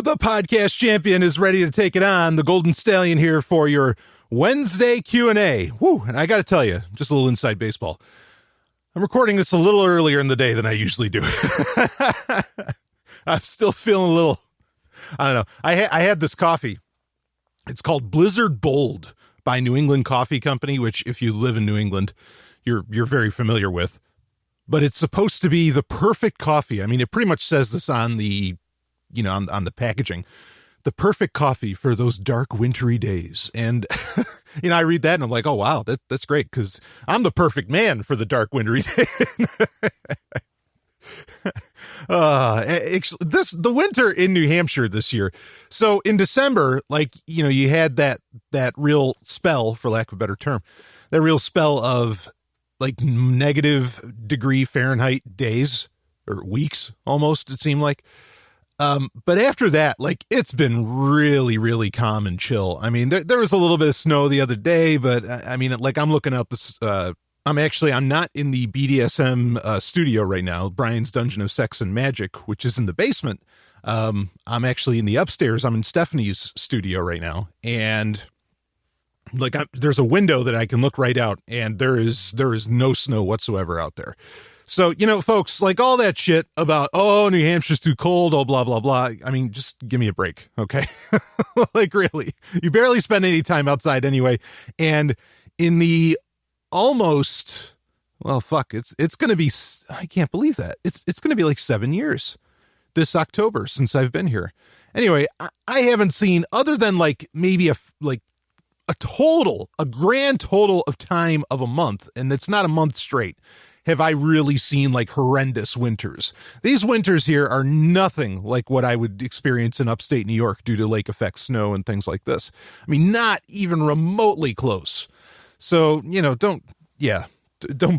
The podcast champion is ready to take it on. The Golden Stallion here for your Wednesday Q&A. Woo, and I got to tell you, just a little inside baseball. I'm recording this a little earlier in the day than I usually do. I'm still feeling a little, I don't know. I had this coffee. It's called Blizzard Bold by New England Coffee Company, which if you live in New England, you're very familiar with. But it's supposed to be the perfect coffee. I mean, it pretty much says this on the, on the packaging. The perfect coffee for those dark, wintry days. And, I read that and I'm like, oh, wow, that's great because I'm the perfect man for the dark, wintry days. The winter in New Hampshire this year. So in December, you had that real spell, for lack of a better term, that real spell of negative degree Fahrenheit days or weeks almost, it seemed like. But after that, it's been really, really calm and chill. I mean, there was a little bit of snow the other day, but I mean, I'm looking out this, I'm not in the BDSM studio right now, Brian's Dungeon of Sex and Magic, which is in the basement. I'm actually in the upstairs. I'm in Stephanie's studio right now. And there's a window that I can look right out and there is no snow whatsoever out there. So, folks, all that shit about, oh, New Hampshire's too cold, oh, blah, blah, blah. I mean, just give me a break. Okay. Really, you barely spend any time outside anyway. And in the almost, it's going to be, I can't believe that it's going to be 7 years this October since I've been here. Anyway, I haven't seen, other than maybe a grand total of time of a month, and it's not a month straight, have I really seen horrendous winters. These winters here are nothing like what I would experience in upstate New York due to lake effect snow and things like this. I mean, not even remotely close. So, don't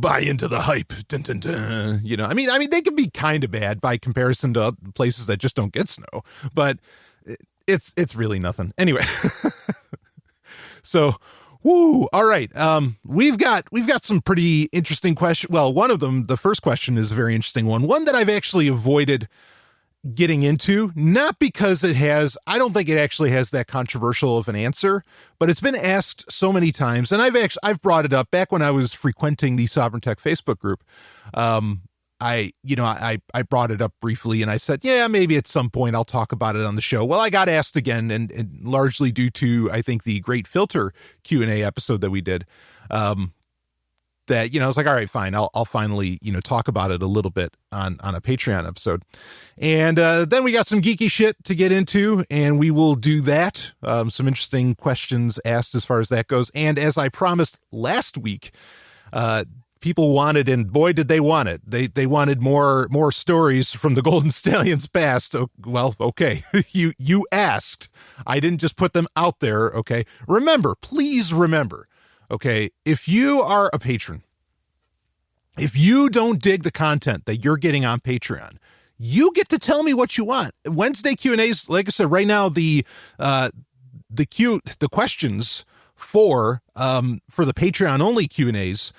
buy into the hype. Dun, dun, dun. I mean, they can be kind of bad by comparison to places that just don't get snow, but it's really nothing. Anyway. So, woo. All right. We've got some pretty interesting questions. Well, one of them, the first question is a very interesting one that I've actually avoided getting into, not because I don't think it actually has that controversial of an answer, but it's been asked so many times. And I've brought it up back when I was frequenting the Sovereign Tech Facebook group. I brought it up briefly and I said, yeah, maybe at some point I'll talk about it on the show. Well, I got asked again and largely due to, I think, the Great Filter Q&A episode that we did, that, I was like, all right, fine. I'll finally, talk about it a little bit on a Patreon episode. And then we got some geeky shit to get into and we will do that. Some interesting questions asked as far as that goes. And as I promised last week, people wanted, and boy, did they want it. They wanted more stories from the Golden Stallion's past. Oh, well, okay. You asked. I didn't just put them out there. Okay. Please remember. Okay. If you are a patron, if you don't dig the content that you're getting on Patreon, you get to tell me what you want. Wednesday Q&As, like I said, right now, the questions for the Patreon only Q&As,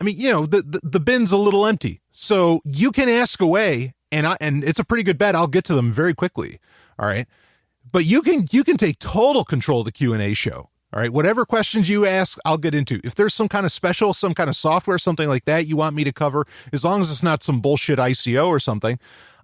I mean, the bin's a little empty, so you can ask away, and it's a pretty good bet I'll get to them very quickly. All right, but you can take total control of the Q&A show. All right, whatever questions you ask, I'll get into. If there's some kind of special, some kind of software, something like that you want me to cover, as long as it's not some bullshit ICO or something,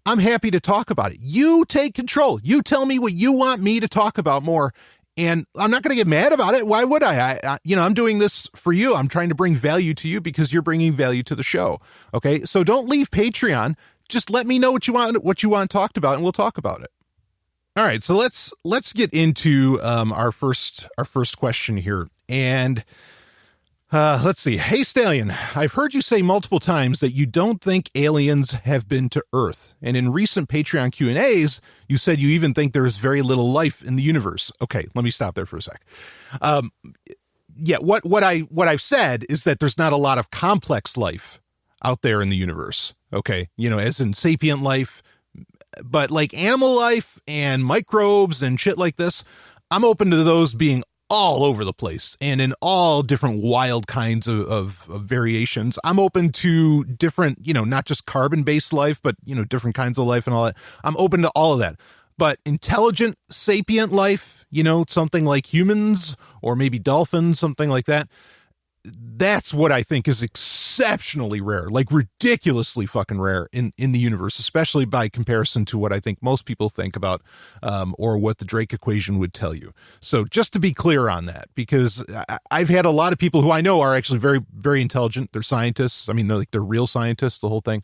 I'm happy to talk about it. You take control. You tell me what you want me to talk about more. And I'm not going to get mad about it. Why would I? I'm doing this for you. I'm trying to bring value to you because you're bringing value to the show. Okay. So don't leave Patreon. Just let me know what you want talked about and we'll talk about it. All right. So let's get into, our first question here. And, let's see. Hey, Stallion, I've heard you say multiple times that you don't think aliens have been to Earth. And in recent Patreon Q&As, you said you even think there is very little life in the universe. Okay, let me stop there for a sec. What I've said is that there's not a lot of complex life out there in the universe. Okay, as in sapient life, but animal life and microbes and shit like this, I'm open to those being all over the place and in all different wild kinds of variations. I'm open to different, not just carbon-based life, but, different kinds of life and all that. I'm open to all of that. But intelligent, sapient life, something like humans or maybe dolphins, something like that, that's what I think is exceptionally rare, like ridiculously fucking rare in the universe, especially by comparison to what I think most people think about, or what the Drake equation would tell you. So just to be clear on that, because I've had a lot of people who I know are actually very, very intelligent. They're scientists. I mean, they're real scientists, the whole thing.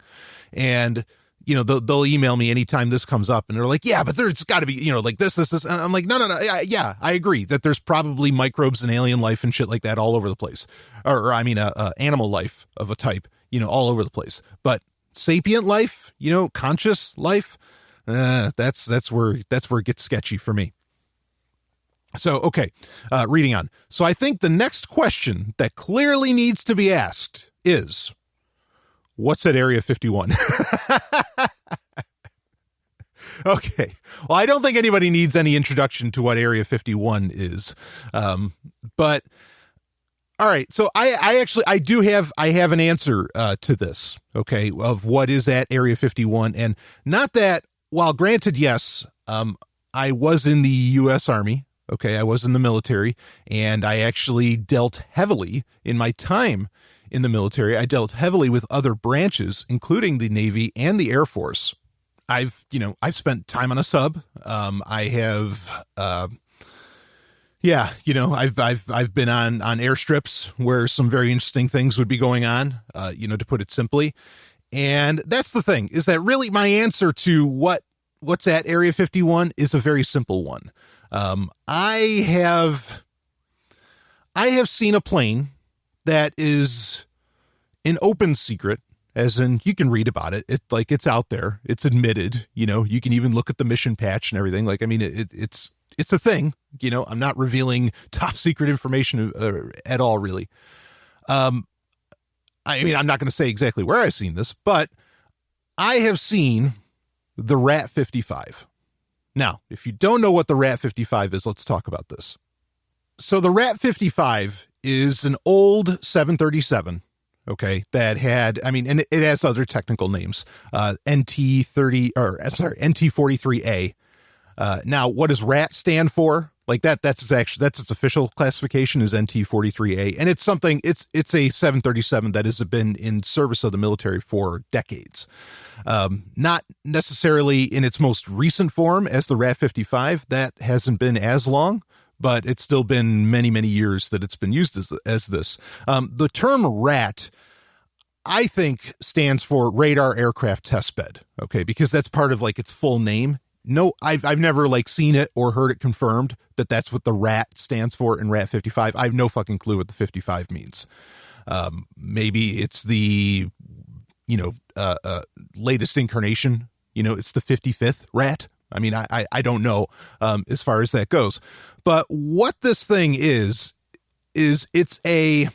And they'll email me anytime this comes up, and they're like, yeah, but there's got to be, like this. And I'm like, no. Yeah, I agree that there's probably microbes and alien life and shit like that all over the place. Or I mean, animal life of a type, all over the place. But sapient life, conscious life, that's where it gets sketchy for me. So, okay, reading on. So I think the next question that clearly needs to be asked is, what's at Area 51? Okay. Well, I don't think anybody needs any introduction to what Area 51 is. But all right. So I have an answer to this. Okay. Of what is at Area 51. And not that, while granted, yes, I was in the U.S. Army. Okay. I was in the military, and I actually dealt heavily in my time in the military. I dealt heavily with other branches, including the Navy and the Air Force. I've spent time on a sub. I have, I've been on airstrips where some very interesting things would be going on, to put it simply. And that's the thing, is that really my answer to what's at Area 51 is a very simple one. I have seen a plane that is an open secret, as in you can read about it. It's out there. It's admitted, you can even look at the mission patch and everything. Like, I mean, it's a thing, I'm not revealing top secret information at all, really. I mean, I'm not going to say exactly where I've seen this, but I have seen the Rat 55. Now, if you don't know what the Rat 55 is, let's talk about this. So the Rat 55 is an old 737, okay, that had, I mean, and it has other technical names, NT43A. Now, what does RAT stand for? Like that's its official classification, is NT43A, and it's a 737 that has been in service of the military for decades. Not necessarily in its most recent form as the RAT 55, that hasn't been as long, but it's still been many, many years that it's been used as this. The term RAT, I think, stands for Radar Aircraft Test Bed, okay, because that's part of like its full name. No, I've never like seen it or heard it confirmed that that's what the RAT stands for in RAT 55. I have no fucking clue what the 55 means. Maybe it's the, latest incarnation, it's the 55th RAT. I mean, I don't know, as far as that goes, but what this thing is it's a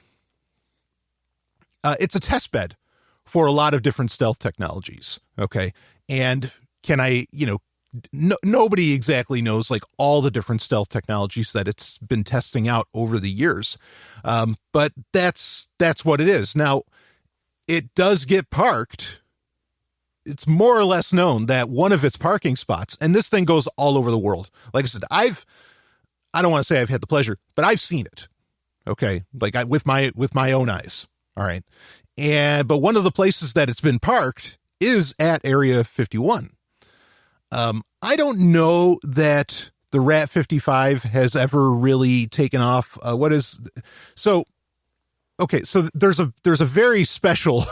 test bed for a lot of different stealth technologies. Okay. And nobody exactly knows like all the different stealth technologies that it's been testing out over the years. But that's what it is. Now, it does get parked. It's more or less known that one of its parking spots, and this thing goes all over the world. Like I said, I don't want to say I've had the pleasure, but I've seen it. Okay. Like with my own eyes. All right. But one of the places that it's been parked is at Area 51. I don't know that the Rat 55 has ever really taken off. So there's a very special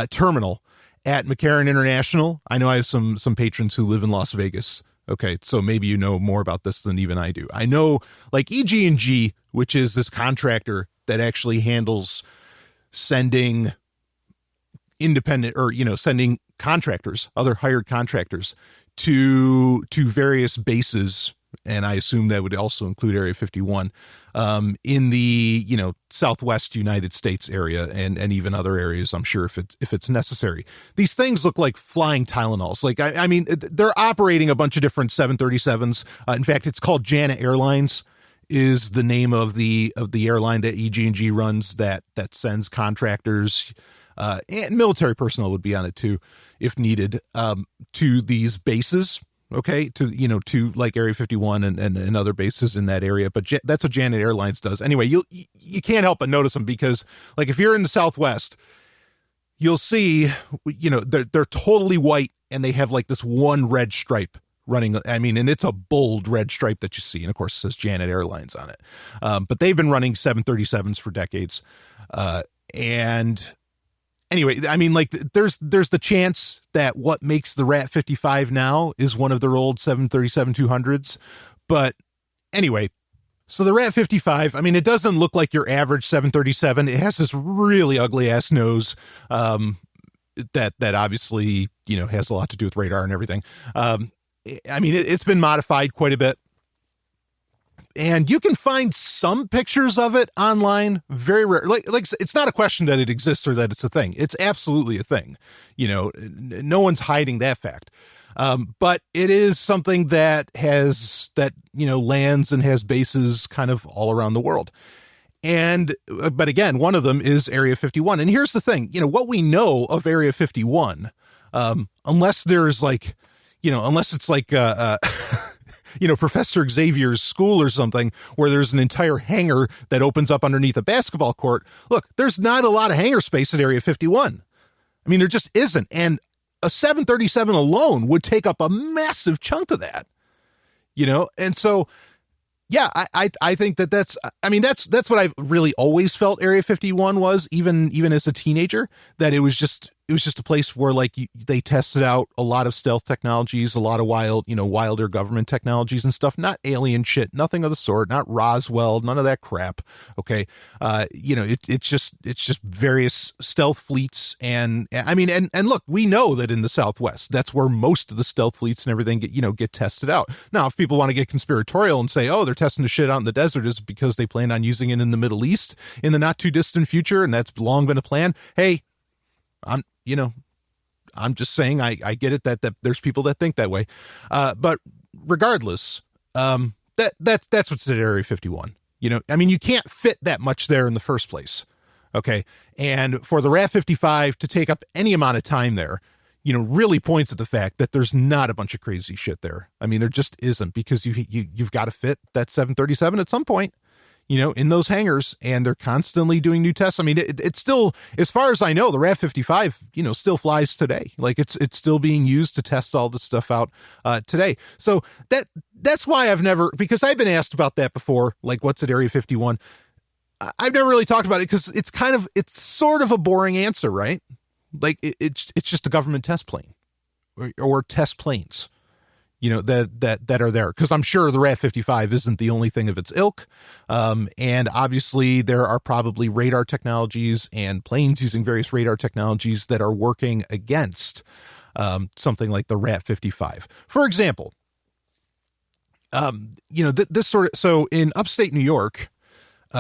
terminal at McCarran International. I know I have some patrons who live in Las Vegas. Okay, so maybe you know more about this than even I do. I know like EG&G, which is this contractor that actually handles sending independent or, sending contractors, other hired contractors to various bases. And I assume that would also include Area 51, in the, Southwest United States area and even other areas, I'm sure, if it's necessary. These things look like flying Tylenols. Like, I mean, they're operating a bunch of different 737s. In fact, it's called Jana Airlines is the name of the airline that EG&G runs that sends contractors, and military personnel would be on it too, if needed, to these bases. okay, to like Area 51 and other bases in that area. But that's what Janet Airlines does. Anyway, you can't help but notice them because, like, if you're in the Southwest, you'll see, they're totally white and they have like this one red stripe running. I mean, and it's a bold red stripe that you see. And of course it says Janet Airlines on it. But they've been running 737s for decades. And anyway, I mean, like there's the chance that what makes the Rat 55 now is one of their old 737-200s. But anyway, so the Rat 55, I mean, it doesn't look like your average 737. It has this really ugly ass nose that obviously, has a lot to do with radar and everything. I mean, it's been modified quite a bit. And you can find some pictures of it online, very rare. Like it's not a question that it exists or that it's a thing. It's absolutely a thing. No one's hiding that fact. But it is something that lands and has bases kind of all around the world. But again, one of them is Area 51. And here's the thing, what we know of Area 51, unless there's like, unless it's like, Professor Xavier's school or something where there's an entire hangar that opens up underneath a basketball court. Look, there's not a lot of hangar space at Area 51. I mean, there just isn't. And a 737 alone would take up a massive chunk of that, And so, yeah, I think that's what I've really always felt Area 51 was, even as a teenager, that it was just a place where like they tested out a lot of stealth technologies, a lot of wilder government technologies and stuff, not alien shit, nothing of the sort, not Roswell, none of that crap. Okay. It's just various stealth fleets. And I mean, and look, we know that in the Southwest, that's where most of the stealth fleets and everything get tested out. Now, if people want to get conspiratorial and say, oh, they're testing the shit out in the desert is because they plan on using it in the Middle East in the not too distant future. And that's long been a plan. Hey, I'm just saying I get it that there's people that think that way. But regardless, that's what's at Area 51. I mean, you can't fit that much there in the first place. Okay. And for the Rat 55 to take up any amount of time there, really points at the fact that there's not a bunch of crazy shit there. I mean, there just isn't, because you've got to fit that 737 at some point, in those hangars, and they're constantly doing new tests. I mean, it's still, as far as I know, the Rat 55, still flies today. Like it's still being used to test all this stuff out today. So that's why because I've been asked about that before, like what's at Area 51. I've never really talked about it because it's sort of a boring answer, right? Like it's just a government test plane or test planes. That are there, because I'm sure the Rat 55 isn't the only thing of its ilk. And obviously there are probably radar technologies and planes using various radar technologies that are working against something like the Rat 55. For example, this sort of, so in upstate New York,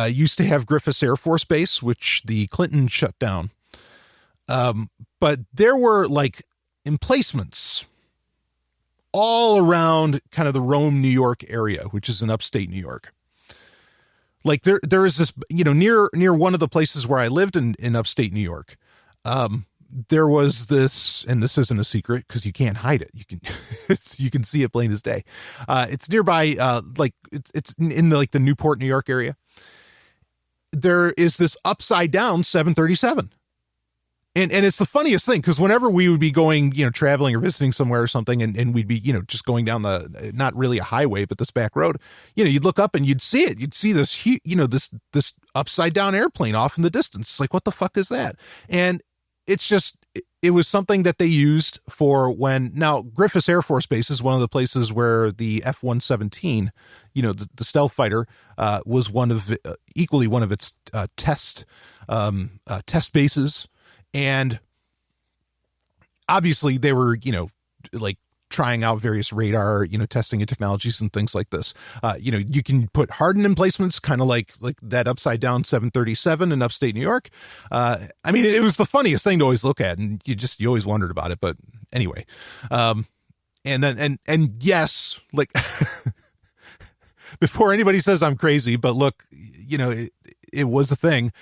used to have Griffiths Air Force Base, which the Clinton shut down. But there were like emplacements all around kind of the Rome, New York area, which is in upstate New York. Like there is this, near one of the places where I lived in upstate New York. There was this, and this isn't a secret because you can't hide it. You can see it plain as day. It's nearby, it's in the Newport, New York area. There is this upside down 737. And it's the funniest thing, because whenever we would be going, traveling or visiting somewhere or something, and we'd be, just going down not really a highway, but this back road, you'd look up and you'd see it. You'd see this, this upside down airplane off in the distance. It's like, what the fuck is that? And it's just, it was something that they used for now Griffiths Air Force Base is one of the places where the F-117, the stealth fighter, was equally one of its test bases. And obviously they were, like trying out various radar, testing and technologies and things like this. You can put hardened emplacements, kind of like that upside down 737 in upstate New York. I mean, it was the funniest thing to always look at, and you always wondered about it. But anyway, and yes, like before anybody says I'm crazy, but look, it was a thing.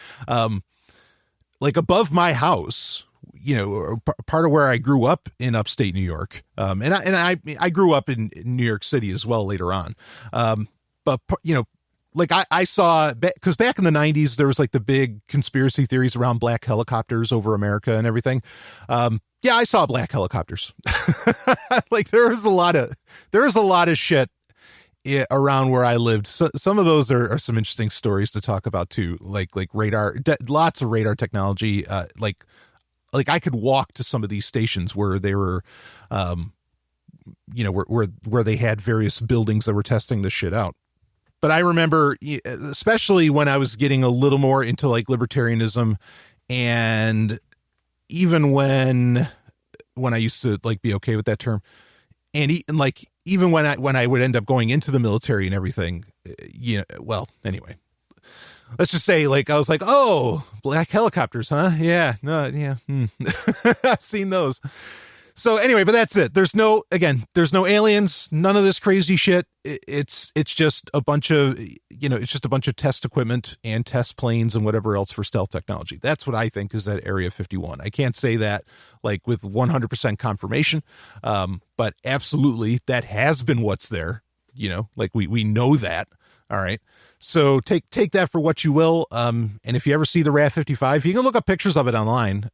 Like above my house, part of where I grew up in upstate New York. And I grew up in New York City as well later on. But like I saw, because back in the 90s, there was like the big conspiracy theories around black helicopters over America and everything. Yeah, I saw black helicopters. Like there was a lot of shit around where I lived. So, some of those are some interesting stories to talk about too. Like radar, lots of radar technology. Like I could walk to some of these stations where they were, where they had various buildings that were testing this shit out. But I remember, especially when I was getting a little more into like libertarianism, and even when I used to like be okay with that term, and even when I would end up going into the military and everything, well, anyway, let's just say like I was like, oh, black helicopters, huh? Yeah, no, yeah, I've seen those. So anyway, but that's it. There's no aliens, none of this crazy shit. It's just a bunch of, test equipment and test planes and whatever else for stealth technology. That's what I think is at Area 51. I can't say that like with 100% confirmation. But absolutely that has been what's there, like we know that. All right. So take that for what you will. And if you ever see the RAT 55, you can look up pictures of it online.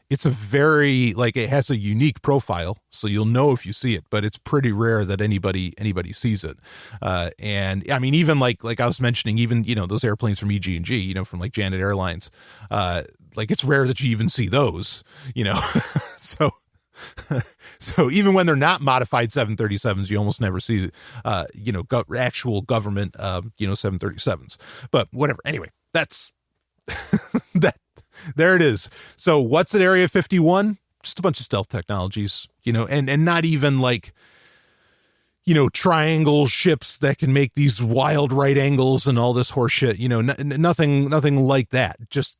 It's a very, like, it has a unique profile, so you'll know if you see it, but it's pretty rare that anybody sees it. And I mean, even like I was mentioning, even, those airplanes from EG&G, from like Janet Airlines, like it's rare that you even see those, so even when they're not modified 737s, you almost never see, actual government, 737s, but whatever. Anyway, that's that. There it is. So what's at Area 51? Just a bunch of stealth technologies, and not even like, triangle ships that can make these wild right angles and all this horse shit, nothing like that. Just,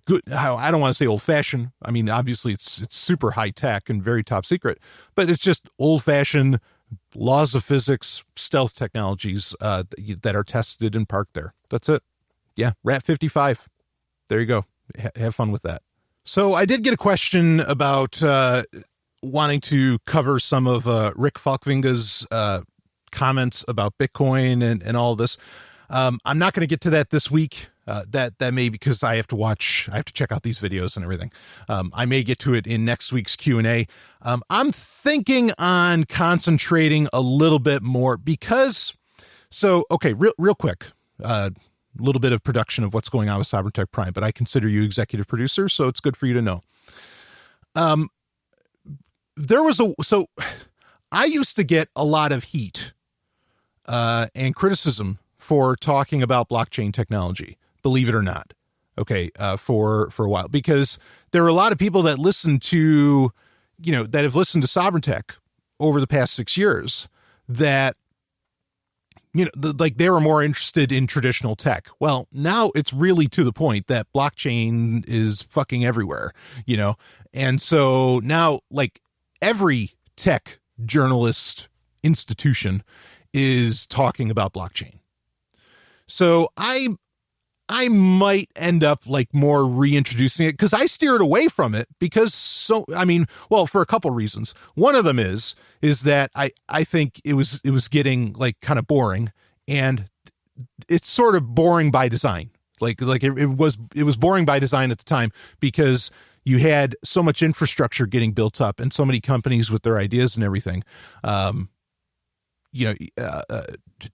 good. I don't want to say old fashioned. I mean, obviously it's super high tech and very top secret, but it's just old fashioned laws of physics, stealth technologies, that are tested and parked there. That's it. Yeah. RAT 55. There you go. Have fun with that. So I did get a question about wanting to cover some of Rick Falkvinga's comments about Bitcoin and all this. I'm not going to get to that this week. That may, because I have to check out these videos and everything. I may get to it in next week's Q&A. I'm thinking on concentrating a little bit more because, okay, real quick. A little bit of production of what's going on with Sovereign Tech Prime, but I consider you executive producer, so it's good for you to know. So I used to get a lot of heat and criticism for talking about blockchain technology, believe it or not. Okay, for a while, because there are a lot of people that listen to, that have listened to Sovereign Tech over the past 6 years that, like they were more interested in traditional tech. Well, now it's really to the point that blockchain is fucking everywhere, and so now like every tech journalist institution is talking about blockchain. So I might end up like more reintroducing it because I steered away from it because for a couple reasons. One of them is that I think it was getting like kind of boring, and it's sort of boring by design. Like it was boring by design at the time because you had so much infrastructure getting built up and so many companies with their ideas and everything,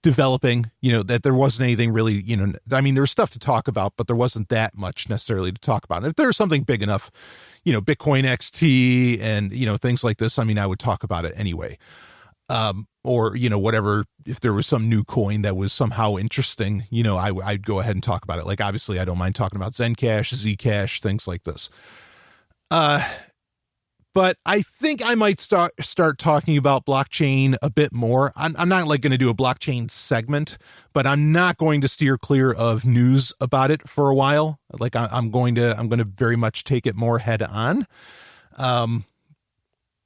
developing, that there wasn't anything really, there was stuff to talk about, but there wasn't that much necessarily to talk about. And if there was something big enough, Bitcoin XT and, things like this, I would talk about it anyway. Or, whatever, if there was some new coin that was somehow interesting, I'd go ahead and talk about it. Like, obviously I don't mind talking about Zencash, Zcash, things like this. But I think I might start talking about blockchain a bit more. I'm not like going to do a blockchain segment, but I'm not going to steer clear of news about it for a while. Like I'm going to very much take it more head on.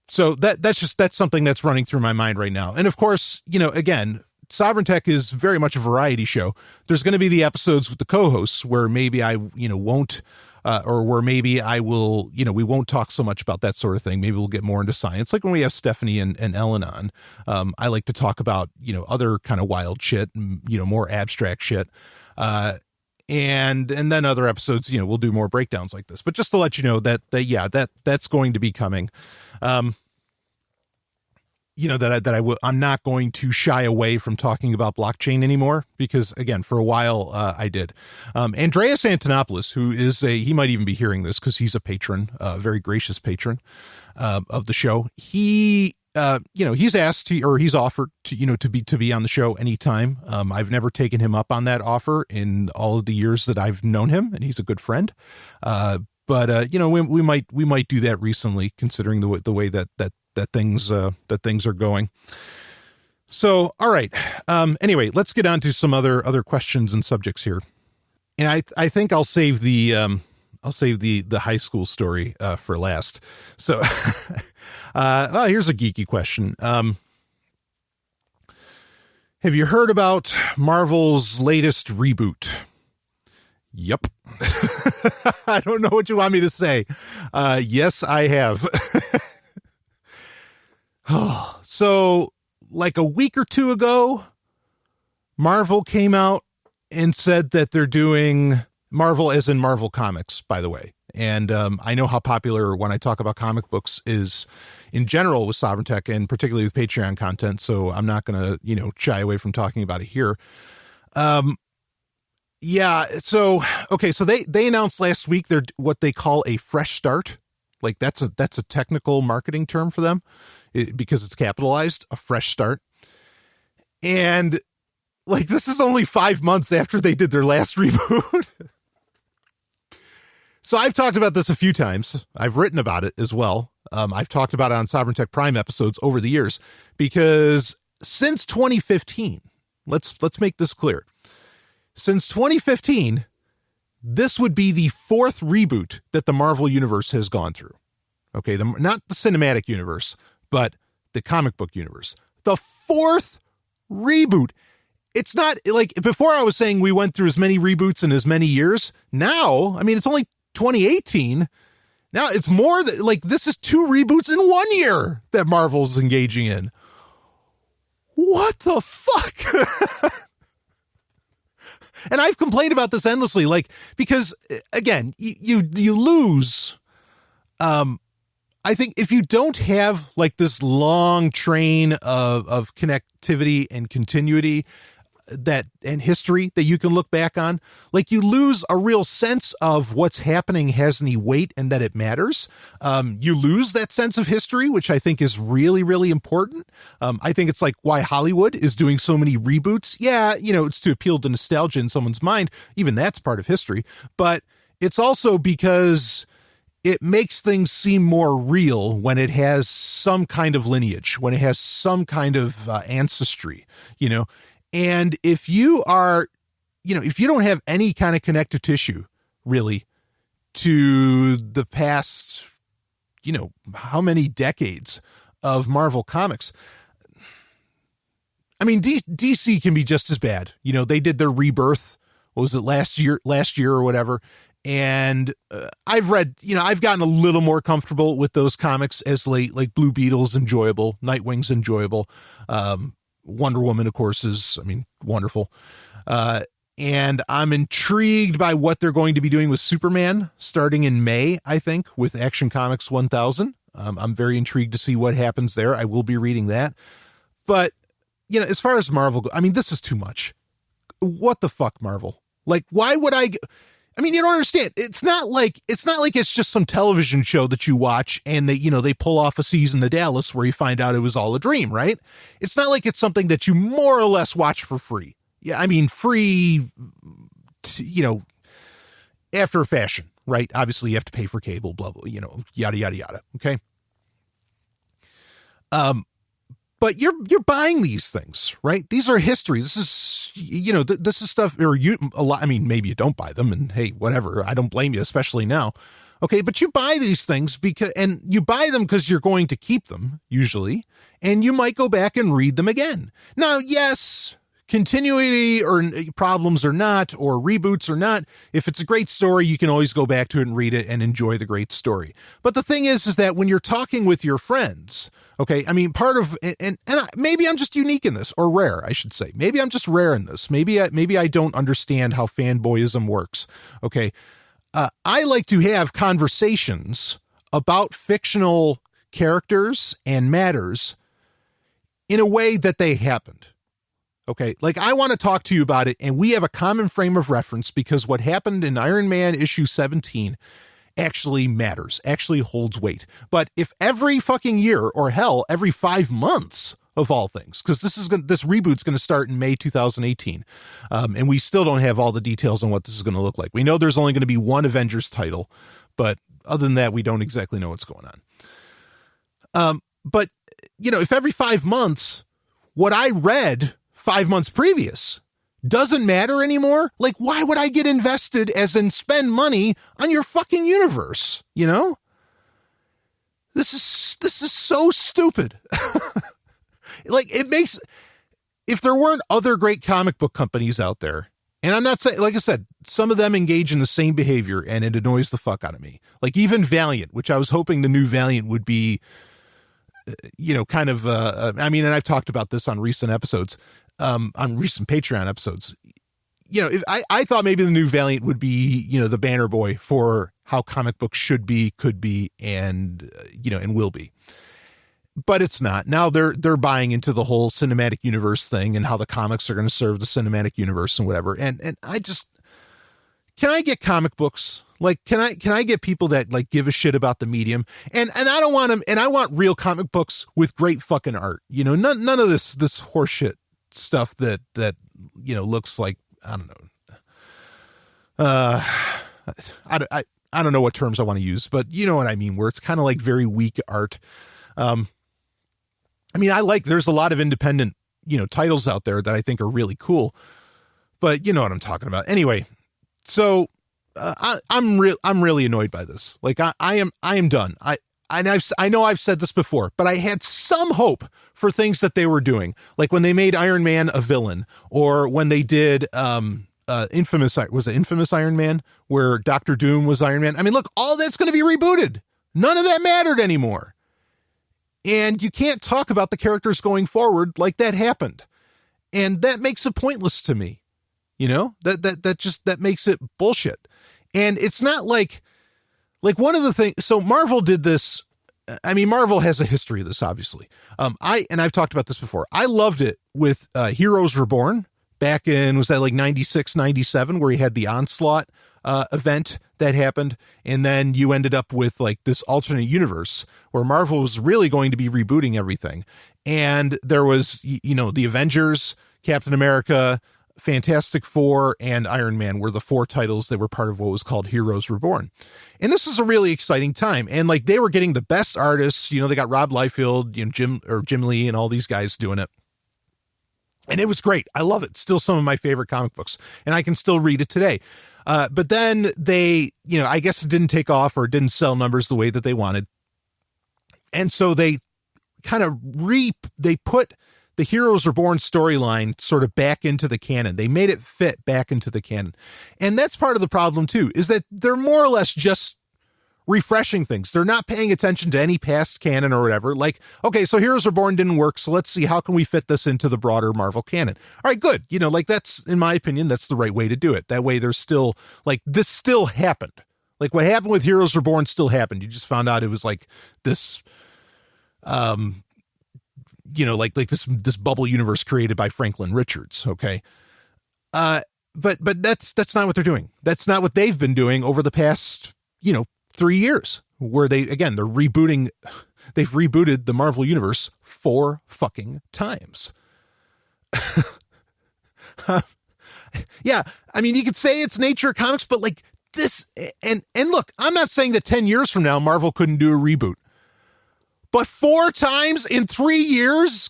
So that's something that's running through my mind right now. And of course, again, Sovereign Tech is very much a variety show. There's going to be the episodes with the co-hosts where maybe I, won't or where maybe I will, we won't talk so much about that sort of thing. Maybe we'll get more into science. Like when we have Stephanie and Ellen on, I like to talk about, other kind of wild shit, and, more abstract shit. And then other episodes, we'll do more breakdowns like this, but just to let you know that's going to be coming. I'm not going to shy away from talking about blockchain anymore, because again, for a while, I did. Andreas Antonopoulos, who is he might even be hearing this because he's a patron, very gracious patron, of the show. He's asked he's offered to be on the show anytime. I've never taken him up on that offer in all of the years that I've known him, and he's a good friend. But we might do that recently, considering the way that things are going. So, all right. Anyway, let's get on to some other questions and subjects here. And I think I'll save the high school story for last. So, well, here's a geeky question. Have you heard about Marvel's latest reboot? Yep. I don't know what you want me to say. Yes, I have. So, like a week or two ago, Marvel came out and said that they're doing Marvel, as in Marvel Comics, by the way. And I know how popular when I talk about comic books is in general with Sovereign Tech, and particularly with Patreon content. So I'm not going to, shy away from talking about it here. Yeah. So, okay. So they announced last week they're what they call a fresh start. Like that's a technical marketing term for them. Because it's capitalized, a fresh start. And like, this is only 5 months after they did their last reboot. So I've talked about this a few times. I've written about it as well. I've talked about it on Sovereign Tech Prime episodes over the years, because since 2015, let's make this clear. Since 2015, this would be the fourth reboot that the Marvel universe has gone through. Okay. Not the cinematic universe, but the comic book universe. The fourth reboot. It's not like before I was saying we went through as many reboots in as many years. Now, I mean, it's only 2018. Now it's more like this is 2 reboots in 1 year that Marvel's engaging in. What the fuck? And I've complained about this endlessly, like, because again, you lose, I think if you don't have like this long train of connectivity and continuity and history that you can look back on, like you lose a real sense of what's happening has any weight and that it matters. You lose that sense of history, which I think is really, really important. I think it's like why Hollywood is doing so many reboots. Yeah, it's to appeal to nostalgia in someone's mind. Even that's part of history, but it's also because it makes things seem more real when it has some kind of lineage, when it has some kind of ancestry, and if you are, if you don't have any kind of connective tissue really to the past, how many decades of Marvel comics, I mean, DC can be just as bad. They did their rebirth. What was it last year or whatever? And I've read, I've gotten a little more comfortable with those comics as late, like Blue Beetle's enjoyable, Nightwing's enjoyable. Wonder Woman, of course, is, wonderful. And I'm intrigued by what they're going to be doing with Superman starting in May, I think, with Action Comics 1000. I'm very intrigued to see what happens there. I will be reading that. But, as far as Marvel, this is too much. What the fuck, Marvel? Like, why would you don't understand. It's not like it's just some television show that you watch and they pull off a season of Dallas where you find out it was all a dream, right? It's not like it's something that you more or less watch for free. Yeah. Free, after a fashion, right? Obviously you have to pay for cable, blah, blah, yada, yada, yada. Okay. But you're buying these things, right? These are history. This is, this is stuff, or maybe you don't buy them and hey, whatever. I don't blame you, especially now. Okay. But you buy these things and you buy them because you're going to keep them usually, and you might go back and read them again. Now, yes, continuity or problems or not, or reboots or not, if it's a great story, you can always go back to it and read it and enjoy the great story. But the thing is that when you're talking with your friends, okay, I mean, part of, and maybe I'm just unique in this, or rare, I should say. Maybe I'm just rare in this. Maybe I don't understand how fanboyism works. Okay. I like to have conversations about fictional characters and matters in a way that they happened. Okay, like I want to talk to you about it, and we have a common frame of reference because what happened in Iron Man issue 17 actually matters, actually holds weight. But if every fucking year, or hell, every 5 months of all things, because this reboot's going to start in May 2018, and we still don't have all the details on what this is going to look like. We know there's only going to be one Avengers title, but other than that, we don't exactly know what's going on. But you know, if every 5 months, what I read 5 months previous doesn't matter anymore, like why would I get invested as in spend money on your fucking universe? You know, this is so stupid. Like it makes, if there weren't other great comic book companies out there, and I'm not saying, like I said, some of them engage in the same behavior and it annoys the fuck out of me. Like even Valiant, which I was hoping the new Valiant would be, you know, kind of, I mean, and I've talked about this on recent episodes, on recent Patreon episodes. You know, I thought maybe the new Valiant would be, you know, the banner boy for how comic books should be, could be, and, you know, and will be. But it's not. Now they're buying into the whole cinematic universe thing and how the comics are going to serve the cinematic universe and whatever. And I just, can I get comic books? Like, can I get people that like give a shit about the medium? And I don't want them, and I want real comic books with great fucking art. You know, none of this horseshit stuff that, you know, looks like, I don't know. I don't know what terms I want to use, but you know what I mean, where it's kind of like very weak art. I mean, there's a lot of independent, you know, titles out there that I think are really cool, but you know what I'm talking about. Anyway, so I'm really annoyed by this. Like I am done. I know I've said this before, but I had some hope for things that they were doing. Like when they made Iron Man a villain, or when they did, Infamous Iron Man, where Dr. Doom was Iron Man. I mean, look, all that's going to be rebooted. None of that mattered anymore. And you can't talk about the characters going forward like that happened. And that makes it pointless to me. You know, that makes it bullshit. And it's not like one of the things, so Marvel did this. I mean, Marvel has a history of this, obviously. I've talked about this before. I loved it with Heroes Reborn back in, was that like 96, 97, where he had the Onslaught event that happened. And then you ended up with like this alternate universe where Marvel was really going to be rebooting everything. And there was, you know, the Avengers, Captain America, Fantastic Four, and Iron Man were the 4 titles that were part of what was called Heroes Reborn. And this was a really exciting time. And like they were getting the best artists, you know, they got Rob Liefeld, you know, Jim Lee and all these guys doing it. And it was great. I love it. Still some of my favorite comic books, and I can still read it today. But then they, you know, I guess it didn't take off or didn't sell numbers the way that they wanted. And so they kind of they put the Heroes Reborn storyline sort of back into the canon. They made it fit back into the canon. And that's part of the problem too, is that they're more or less just refreshing things. They're not paying attention to any past canon or whatever. Like, okay, so Heroes Reborn didn't work, so let's see, how can we fit this into the broader Marvel canon? All right, good. You know, like that's, in my opinion, that's the right way to do it. That way there's still, like, this still happened. Like what happened with Heroes Reborn still happened. You just found out it was like this, you know, like this bubble universe created by Franklin Richards. Okay. But that's not what they're doing. That's not what they've been doing over the past, you know, 3 years, where they've rebooted the Marvel universe 4 fucking times. Yeah. I mean, you could say it's nature of comics, but like this, and look, I'm not saying that 10 years from now, Marvel couldn't do a reboot, but 4 times in 3 years,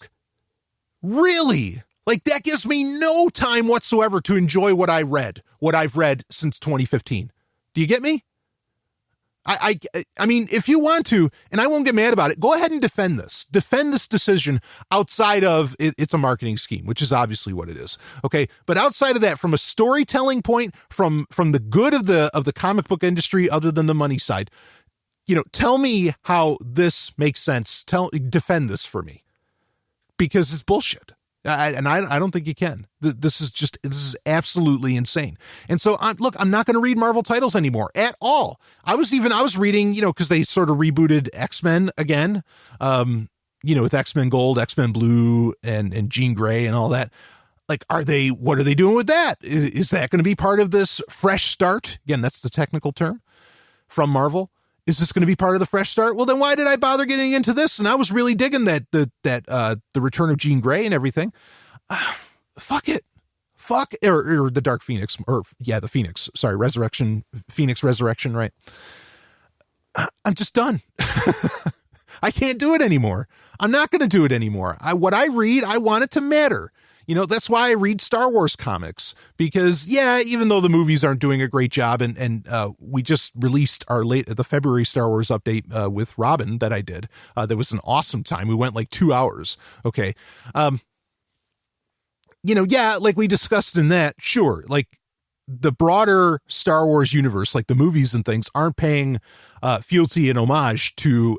really? Like that gives me no time whatsoever to enjoy what I've read since 2015. Do you get me? I mean, if you want to, and I won't get mad about it, go ahead and defend this. Defend this decision outside of it's a marketing scheme, which is obviously what it is. Okay, but outside of that, from a storytelling point, from the good of the comic book industry, other than the money side, tell me how this makes sense. Defend this for me, because it's bullshit. I don't think you can. This is absolutely insane. And so I'm not going to read Marvel titles anymore at all. I was reading, because they sort of rebooted X-Men again, with X-Men Gold, X-Men Blue, and Jean Grey and all that. Like, what are they doing with that? Is that going to be part of this fresh start? Again, that's the technical term from Marvel. Is this going to be part of the fresh start? Well, then why did I bother getting into this? And I was really digging the return of Jean Grey and everything. Fuck it. Or the Dark Phoenix, the Phoenix. Sorry, Phoenix Resurrection, right? I'm just done. I can't do it anymore. I'm not going to do it anymore. What I read, I want it to matter. That's why I read Star Wars comics, because even though the movies aren't doing a great job, and we just released the February Star Wars update with Robin that I did. That was an awesome time. We went like 2 hours. Okay. Like we discussed in that, sure. Like the broader Star Wars universe, like the movies and things, aren't paying fealty and homage to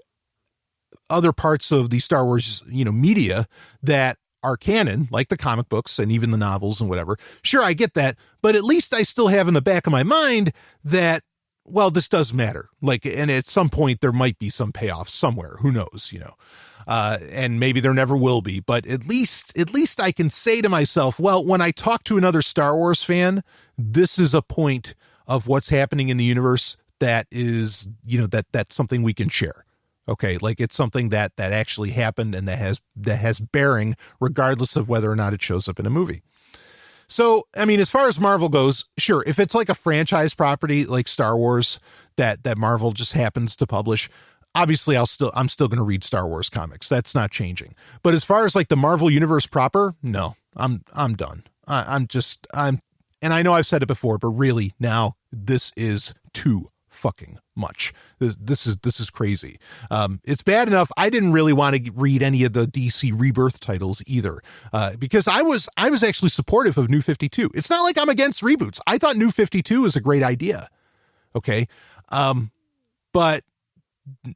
other parts of the Star Wars, media that are canon, like the comic books and even the novels and whatever. Sure, I get that, but at least I still have in the back of my mind that, well, this does matter. Like, and at some point there might be some payoff somewhere. Who knows, and maybe there never will be, but at least I can say to myself, well, when I talk to another Star Wars fan, this is a point of what's happening in the universe that is, that's something we can share. Okay, like it's something that actually happened and that has bearing regardless of whether or not it shows up in a movie. So, I mean, as far as Marvel goes, sure, if it's like a franchise property like Star Wars that Marvel just happens to publish, obviously I'm still going to read Star Wars comics. That's not changing. But as far as like the Marvel universe proper, no, I'm done. And I know I've said it before, but really now this is too fucking much. This is crazy. It's bad enough I didn't really want to read any of the DC Rebirth titles either, because I was actually supportive of New 52. It's not like I'm against reboots. I thought New 52 was a great idea. Okay, but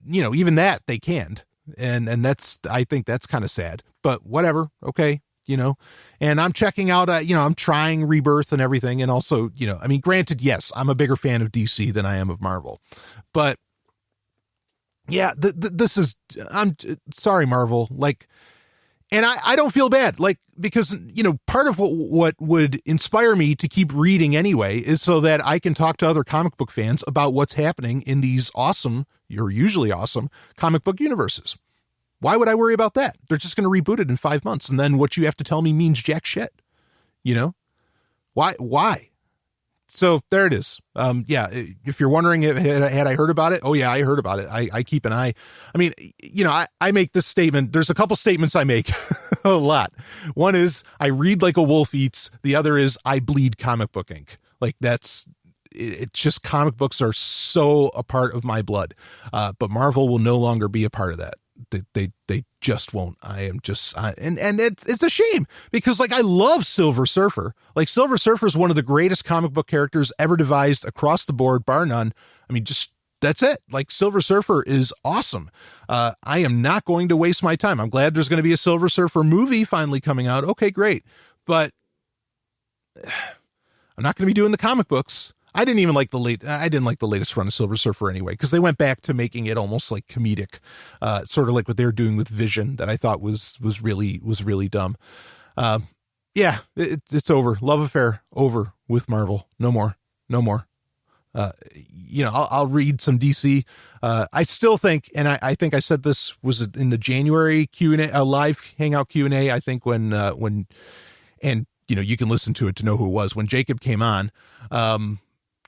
even that they canned, and I think that's kind of sad. But whatever. Okay. And I'm checking out, I'm trying Rebirth and everything. And also, I mean, granted, yes, I'm a bigger fan of DC than I am of Marvel, but yeah, I'm sorry, Marvel. Like, and I don't feel bad, like, because, part of what would inspire me to keep reading anyway is so that I can talk to other comic book fans about what's happening in these awesome, or usually awesome comic book universes. Why would I worry about that? They're just going to reboot it in 5 months. And then what you have to tell me means jack shit. Why? So there it is. If you're wondering, had I heard about it? Oh yeah, I heard about it. I keep an eye. I mean, I make this statement. There's a couple statements I make a lot. One is I read like a wolf eats. The other is I bleed comic book ink. Like it's just, comic books are so a part of my blood. But Marvel will no longer be a part of that. They just won't. And it's a shame, because like I love Silver Surfer. Like Silver Surfer is one of the greatest comic book characters ever devised across the board, bar none. I mean, just that's it. Like Silver Surfer is awesome. I am not going to waste my time. I'm glad there's going to be a Silver Surfer movie finally coming out. Okay, great. But I'm not going to be doing the comic books. I didn't like the latest run of Silver Surfer anyway, because they went back to making it almost like comedic, sort of like what they were doing with Vision, that I thought was really dumb. It's over. Love affair over with Marvel. No more. I'll read some DC. I still think, and I think I said this was in the January Q&A, live Hangout Q&A. I think when you can listen to it to know who it was, when Jacob came on.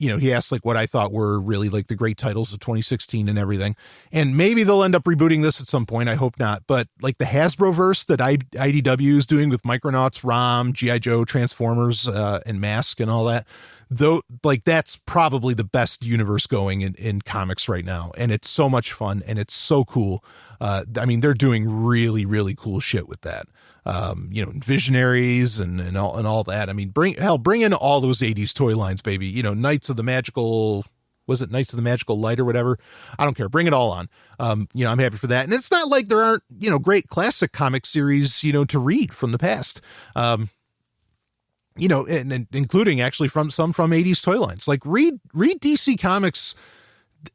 He asked like what I thought were really like the great titles of 2016 and everything. And maybe they'll end up rebooting this at some point. I hope not. But like the Hasbro verse that IDW is doing with Micronauts, ROM, G.I. Joe, Transformers, and Mask and all that. though, like, that's probably the best universe going in comics right now. And it's so much fun and it's so cool. I mean, they're doing really, really cool shit with that. Visionaries and all that. I mean, bring in all those 80s toy lines, baby. Knights of the Magical, was it Knights of the Magical Light or whatever? I don't care. Bring it all on. I'm happy for that. And it's not like there aren't, great classic comic series, to read from the past. And including actually from 80s toy lines. Like read DC Comics.